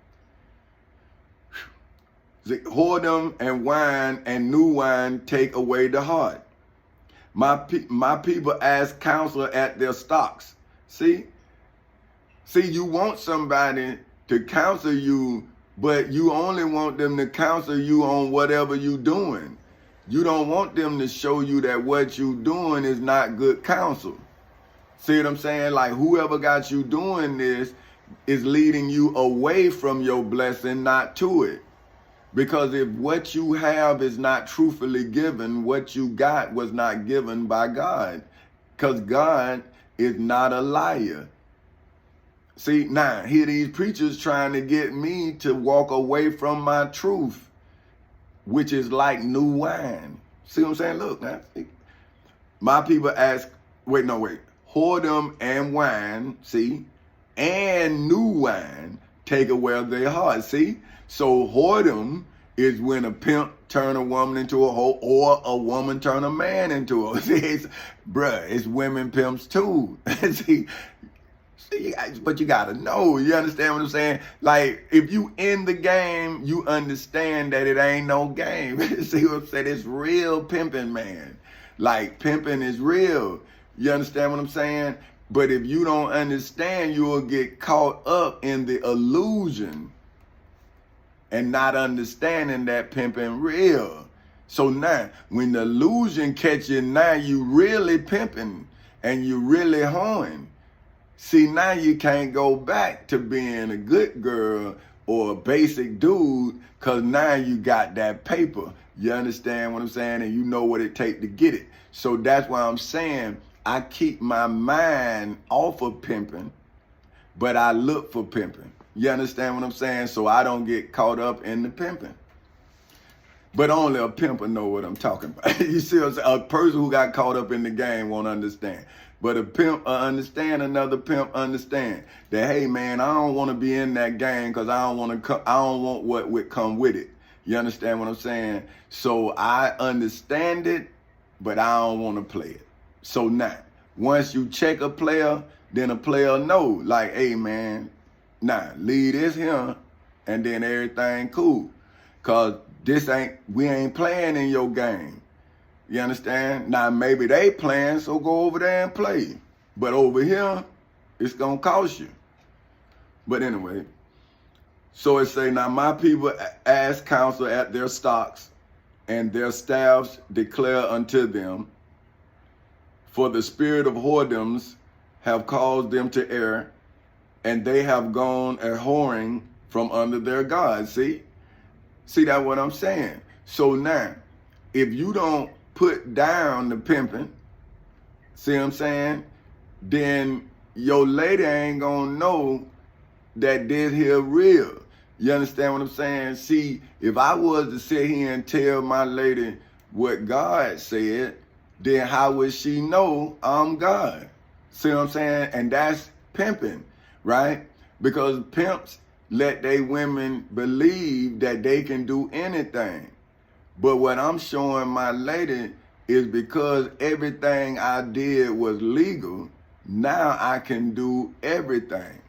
Whoredom and wine and new wine take away the heart. My people ask counsel at their stocks. See, you want somebody to counsel you, but you only want them to counsel you on whatever you doing. You don't want them to show you that what you doing is not good counsel. See what I'm saying? Like whoever got you doing this is leading you away from your blessing, not to it. Because if what you have is not truthfully given, what you got was not given by God. Because God is not a liar. See, now, here these preachers trying to get me to walk away from my truth, which is like new wine. See what I'm saying? Look, now, my people ask, whoredom and wine, see, and new wine take away their heart, see? So whoredom is when a pimp turn a woman into a hoe or a woman turn a man into a, see, it's women pimps too. See, but you gotta know, you understand what I'm saying? Like, if you in the game, you understand that it ain't no game. See what I'm saying? It's real pimping, man. Like, pimping is real. You understand what I'm saying? But if you don't understand, you will get caught up in the illusion and not understanding that pimping real. So now, when the illusion catch you, now you really pimping and you really hoeing. See, now you can't go back to being a good girl or a basic dude, because now you got that paper. You understand what I'm saying? And you know what it takes to get it. So that's why I'm saying I keep my mind off of pimping, but I look for pimping. You understand what I'm saying? So I don't get caught up in the pimping. But only a pimper know what I'm talking about. You see what I'm saying? A person who got caught up in the game won't understand. But a pimp understand, another pimp understand that, hey man, I don't want to be in that game because I don't want what would come with it. You understand what I'm saying? So I understand it, but I don't want to play it. So now, once you check a player, then a player know, like, hey man, nah, leave this here, and then everything cool. Cause we ain't playing in your game. You understand? Now maybe they playing, so go over there and play. But over here, it's gonna cost you. But anyway, so it say, now my people ask counsel at their stocks, and their staffs declare unto them. For the spirit of whoredoms have caused them to err, and they have gone a whoring from under their God. See that what I'm saying? So now, if you don't put down the pimping, see what I'm saying, then your lady ain't gonna know that this here real. You understand what I'm saying? See, if I was to sit here and tell my lady what God said, then how would she know I'm God? See what I'm saying? And that's pimping, right? Because pimps let they women believe that they can do anything. But what I'm showing my lady is because everything I did was legal, now I can do everything.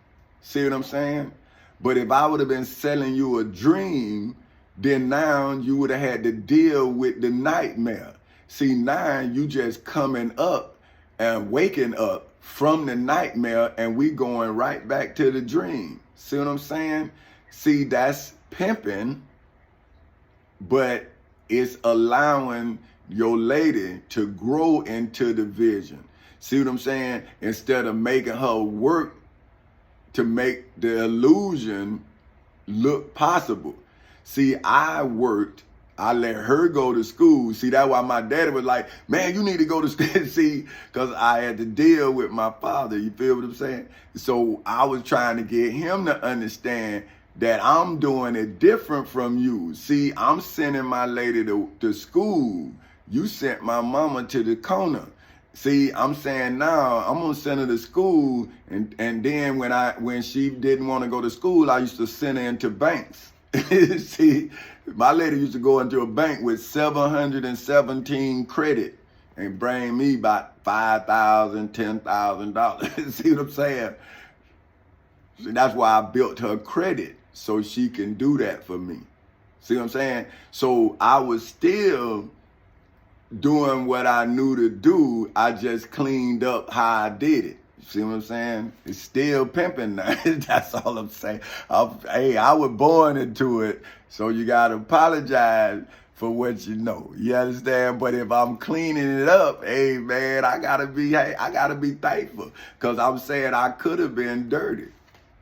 See what I'm saying? But if I would have been selling you a dream, then now you would have had to deal with the nightmare. See, now you just coming up and waking up from the nightmare, and we going right back to the dream. See what I'm saying? See, that's pimping, but it's allowing your lady to grow into the vision. See what I'm saying? Instead of making her work to make the illusion look possible. See, I worked. I let her go to school. See, that's why my daddy was like, man, you need to go to school. See, because I had to deal with my father. You feel what I'm saying? So I was trying to get him to understand that I'm doing it different from you. See, I'm sending my lady to school. You sent my mama to the corner. See, I'm saying now I'm gonna send her to school, and then when she didn't want to go to school, I used to send her into banks. See, my lady used to go into a bank with 717 credit and bring me about $5,000, $10,000. See what I'm saying? See, that's why I built her credit, so she can do that for me. See what I'm saying? So I was still doing what I knew to do. I just cleaned up how I did it. See what I'm saying? It's still pimping now. That's all I'm saying. I was born into it, so you gotta apologize for what you know. You understand? But if I'm cleaning it up, hey man, I gotta be thankful, because I'm saying I could have been dirty.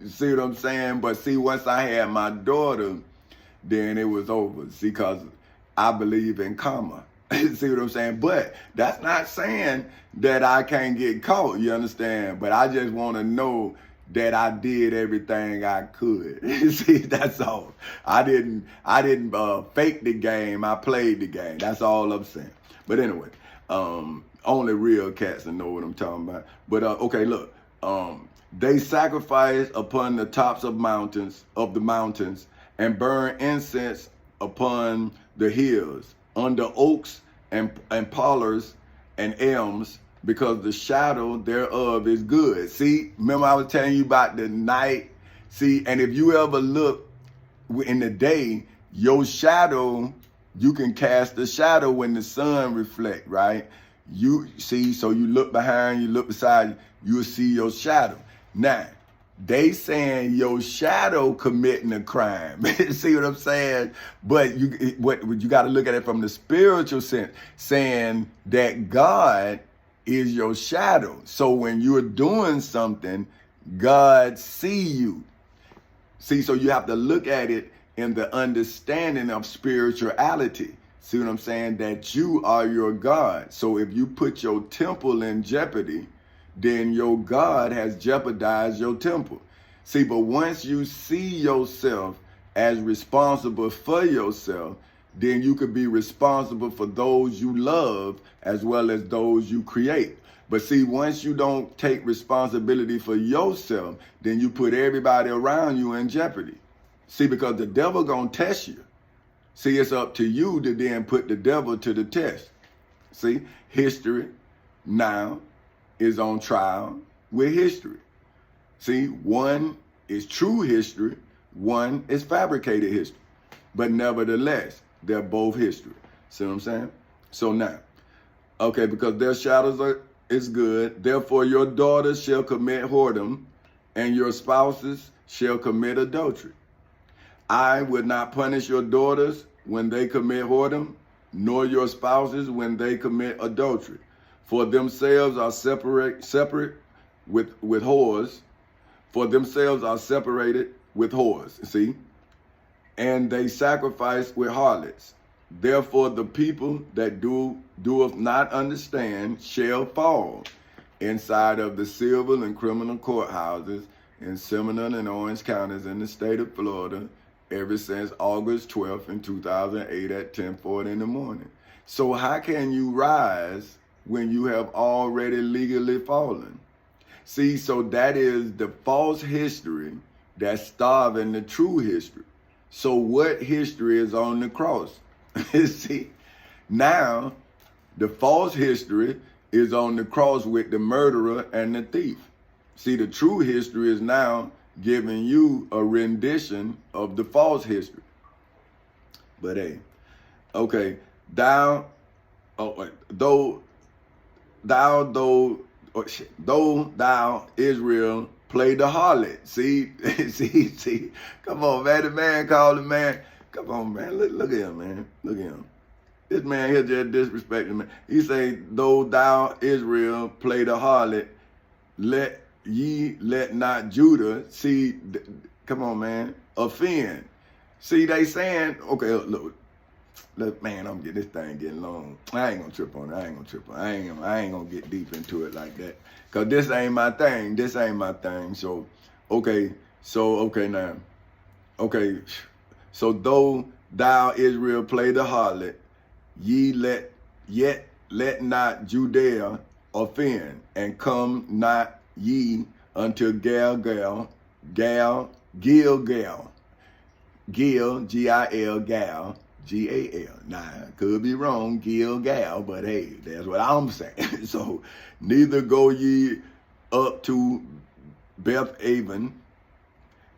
You see what I'm saying? But see, once I had my daughter, then it was over. See, because I believe in karma. See what I'm saying? But that's not saying that I can't get caught, you understand? But I just want to know that I did everything I could. See, that's all. I didn't fake the game. I played the game. That's all I'm saying. But anyway, only real cats know what I'm talking about. But okay, look. They sacrifice upon the tops of the mountains, and burn incense upon the hills, under oaks and poplars and elms, because the shadow thereof is good. See, remember I was telling you about the night? See, and if you ever look in the day, your shadow, you can cast a shadow when the sun reflect, right? You see, so you look behind, you look beside, you'll see your shadow. Now, they saying your shadow committing a crime. See what I'm saying? But you got to look at it from the spiritual sense, saying that God is your shadow. So when you're doing something, God see you. See, so you have to look at it in the understanding of spirituality. See what I'm saying? That you are your God. So if you put your temple in jeopardy, then your God has jeopardized your temple. See, but once you see yourself as responsible for yourself, then you could be responsible for those you love as well as those you create. But see, once you don't take responsibility for yourself, then you put everybody around you in jeopardy. See, because the devil gonna test you. See, it's up to you to then put the devil to the test. See, history now is on trial with history. See, one is true history, one is fabricated history. But nevertheless, they're both history. See what I'm saying? So now, okay, because their shadows is good, therefore your daughters shall commit whoredom, and your spouses shall commit adultery. I would not punish your daughters when they commit whoredom, nor your spouses when they commit adultery. For themselves are separate with whores. For themselves are separated with whores. See? And they sacrifice with harlots. Therefore the people that doeth not understand shall fall inside of the civil and criminal courthouses in Seminole and Orange counties in the state of Florida ever since August 12th in 2008 at 10:40 in the morning. So how can you rise when you have already legally fallen? See, so that is the false history that's starving the true history. So what history is on the cross? See, now the false history is on the cross with the murderer and the thief. See, the true history is now giving you a rendition of the false history. But hey, okay, though thou Israel play the harlot. See, see, come on, man. The man called the man. Come on, man. Look at him, man. Look at him. This man here just disrespecting me. He say, though thou Israel play the harlot, let not Judah see. Come on, man. Offend. See, they saying, okay, look, man, I'm getting this thing getting long. I ain't gonna trip on it. I ain't gonna get deep into it like that. Cause this ain't my thing. So, okay now. Okay, so though thou Israel play the harlot, yet let not Judea offend, and come not ye unto Gilgal, Gil, G-I-L, Gal, G-A-L. Now, could be wrong, Gilgal, but hey, that's what I'm saying. So, neither go ye up to Beth-aven,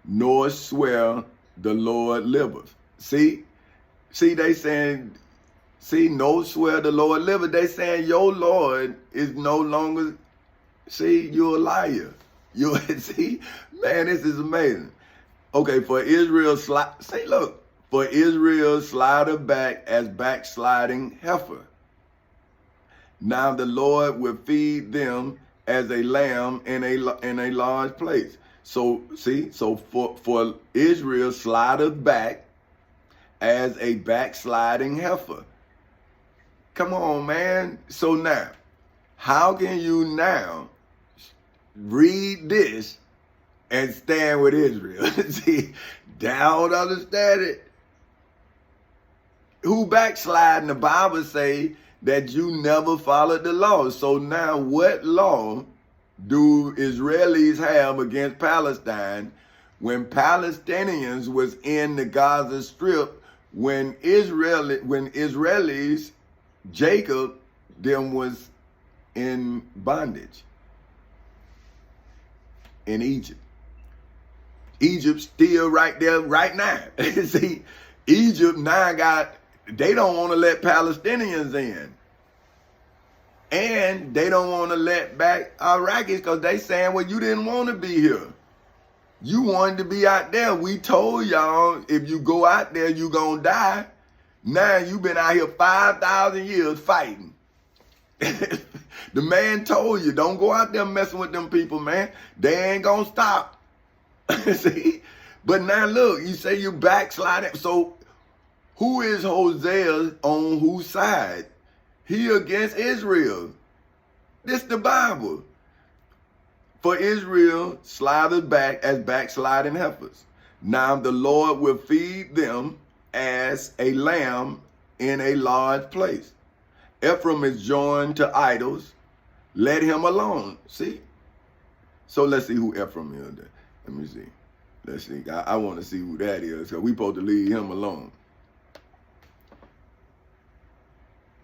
nor swear the Lord liveth. See, they saying, no swear the Lord liveth. They saying your Lord is no longer, you're a liar. See, man, this is amazing. Okay, for Israel, for Israel slided back as backsliding heifer. Now the Lord will feed them as a lamb in a large place. So for Israel slided back as a backsliding heifer. Come on, man. So now, how can you now read this and stand with Israel? See, they don't understand it. Who backsliding? The Bible say that you never followed the law. So now what law do Israelis have against Palestine when Palestinians was in the Gaza Strip, when Israelis, Jacob, them was in bondage in Egypt? Egypt still right there right now. See, Egypt now they don't want to let Palestinians in. And they don't want to let back Iraqis because they saying, well, you didn't want to be here. You wanted to be out there. We told y'all, if you go out there, you gonna die. Now you've been out here 5,000 years fighting. The man told you, don't go out there messing with them people, man. They ain't gonna stop. See? But now look, you say you backsliding. So who is Hosea on whose side? He against Israel. This the Bible. For Israel slided back as backsliding heifers. Now the Lord will feed them as a lamb in a large place. Ephraim is joined to idols. Let him alone. See? So let's see who Ephraim is. Let me see. Let's see. I want to see who that is, because we supposed to leave him alone.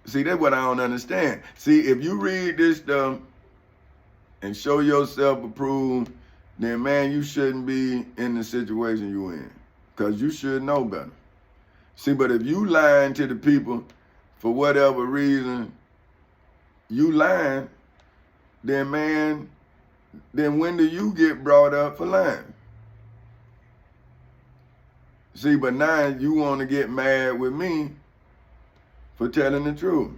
See, that's what I don't understand. See, if you read this stuff and show yourself approved, then, man, you shouldn't be in the situation you're in, because you should know better. See, but if you lying to the people for whatever reason, you lying, then, man, then when do you get brought up for lying? See, but now you want to get mad with me for telling the truth.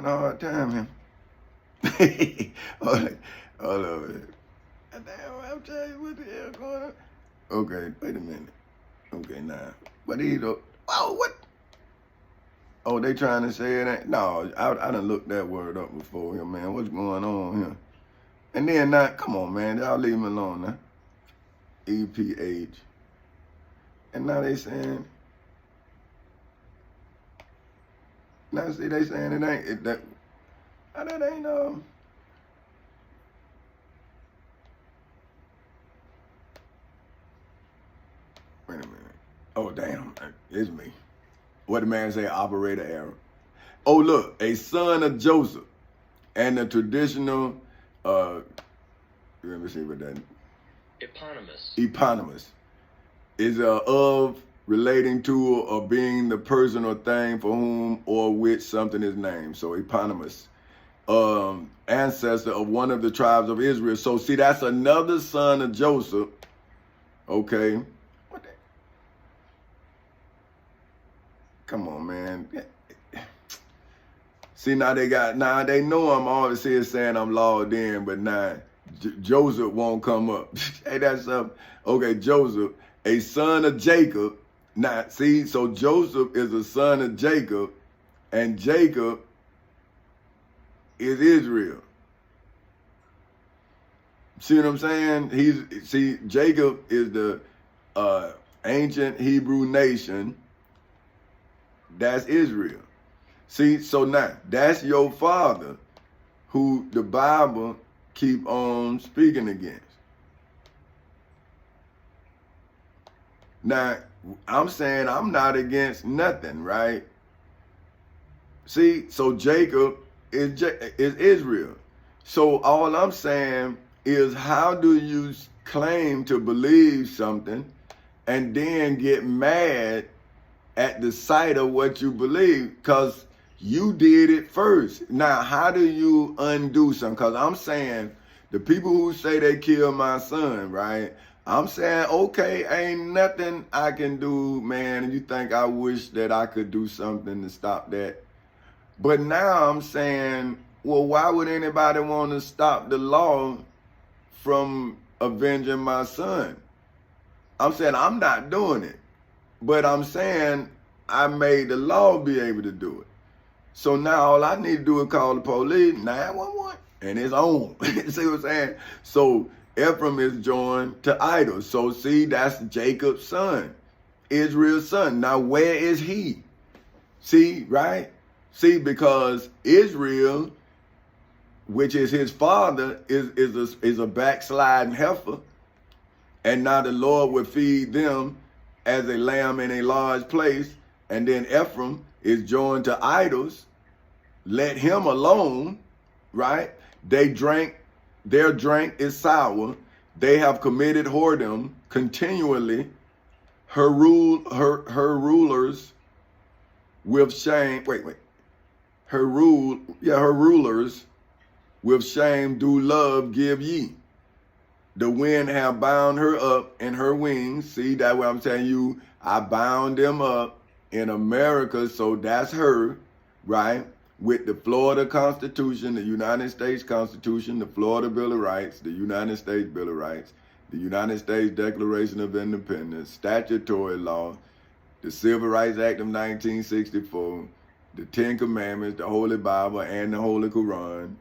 having a hard time here. Hold on. Damn, I'm telling you what the hell going on. Okay, wait a minute. Okay, now. But either, oh, what? Oh, they trying to say it ain't? No, I done looked that word up before here, man. What's going on here? And then now, come on, man. Y'all leave me alone now. EPH. And now they saying, now see, they saying it ain't, that ain't, wait a minute. Oh, damn, it's me. What the man say, operator error. Oh, look, a son of Joseph and the traditional, let me see what that, eponymous is of relating to or being the person or thing for whom or which something is named. So eponymous, ancestor of one of the tribes of Israel. So see, that's another son of Joseph. Okay. What the? Come on, man. See, now they know I'm always here saying I'm logged in, but now Joseph won't come up. Hey, that's up. Okay, Joseph, a son of Jacob. Now, see, so Joseph is a son of Jacob, and Jacob is Israel. See what I'm saying? Jacob is the ancient Hebrew nation. That's Israel. See, so now, that's your father who the Bible keep on speaking against. Now, I'm saying I'm not against nothing, right? See, so Jacob is Israel. So all I'm saying is, how do you claim to believe something and then get mad at the sight of what you believe? Because you did it first. Now, how do you undo something? Because I'm saying the people who say they killed my son, right? I'm saying, okay, ain't nothing I can do, man. And you think I wish that I could do something to stop that. But now I'm saying, well, why would anybody want to stop the law from avenging my son? I'm saying I'm not doing it. But I'm saying I made the law be able to do it. So now all I need to do is call the police, 911, and it's on. See what I'm saying? So Ephraim is joined to idols. So see, that's Jacob's son, Israel's son. Now where is he? See, right? See, because Israel, which is his father, is a backsliding heifer. And now the Lord will feed them as a lamb in a large place. And then Ephraim is joined to idols. Let him alone, right? Their drink is sour. They have committed whoredom continually. Her rulers with shame. Her rulers with shame do love give ye. The wind have bound her up in her wings. See, that way I'm telling you, I bound them up in America, so that's her, right? With the Florida Constitution, the United States Constitution, the Florida Bill of Rights, the United States Bill of Rights, the United States Declaration of Independence, statutory law, the Civil Rights Act of 1964, the Ten Commandments, the Holy Bible, and the Holy Quran.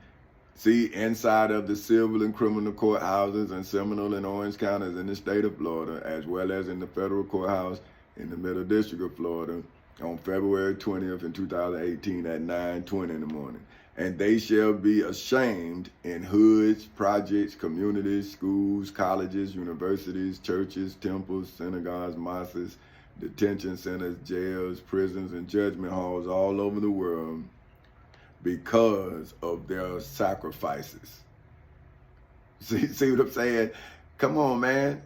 See, inside of the civil and criminal courthouses in Seminole and Orange counties in the state of Florida, as well as in the federal courthouse in the Middle District of Florida on February 20th in 2018 at 9:20 in the morning. And they shall be ashamed in hoods, projects, communities, schools, colleges, universities, churches, temples, synagogues, mosques, detention centers, jails, prisons, and judgment halls all over the world, because of their sacrifices. See what I'm saying? Come on, man.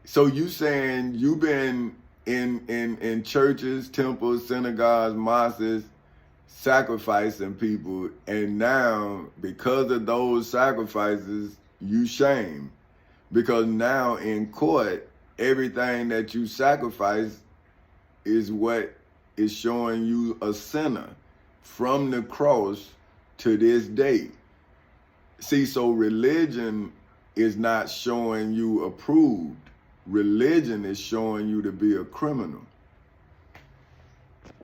So you saying you've been in churches, temples, synagogues, mosques, sacrificing people, and now because of those sacrifices, you shame. Because now in court, everything that you sacrifice is what is showing you a sinner. From the cross, to this day. See, so religion is not showing you approved. Religion is showing you to be a criminal.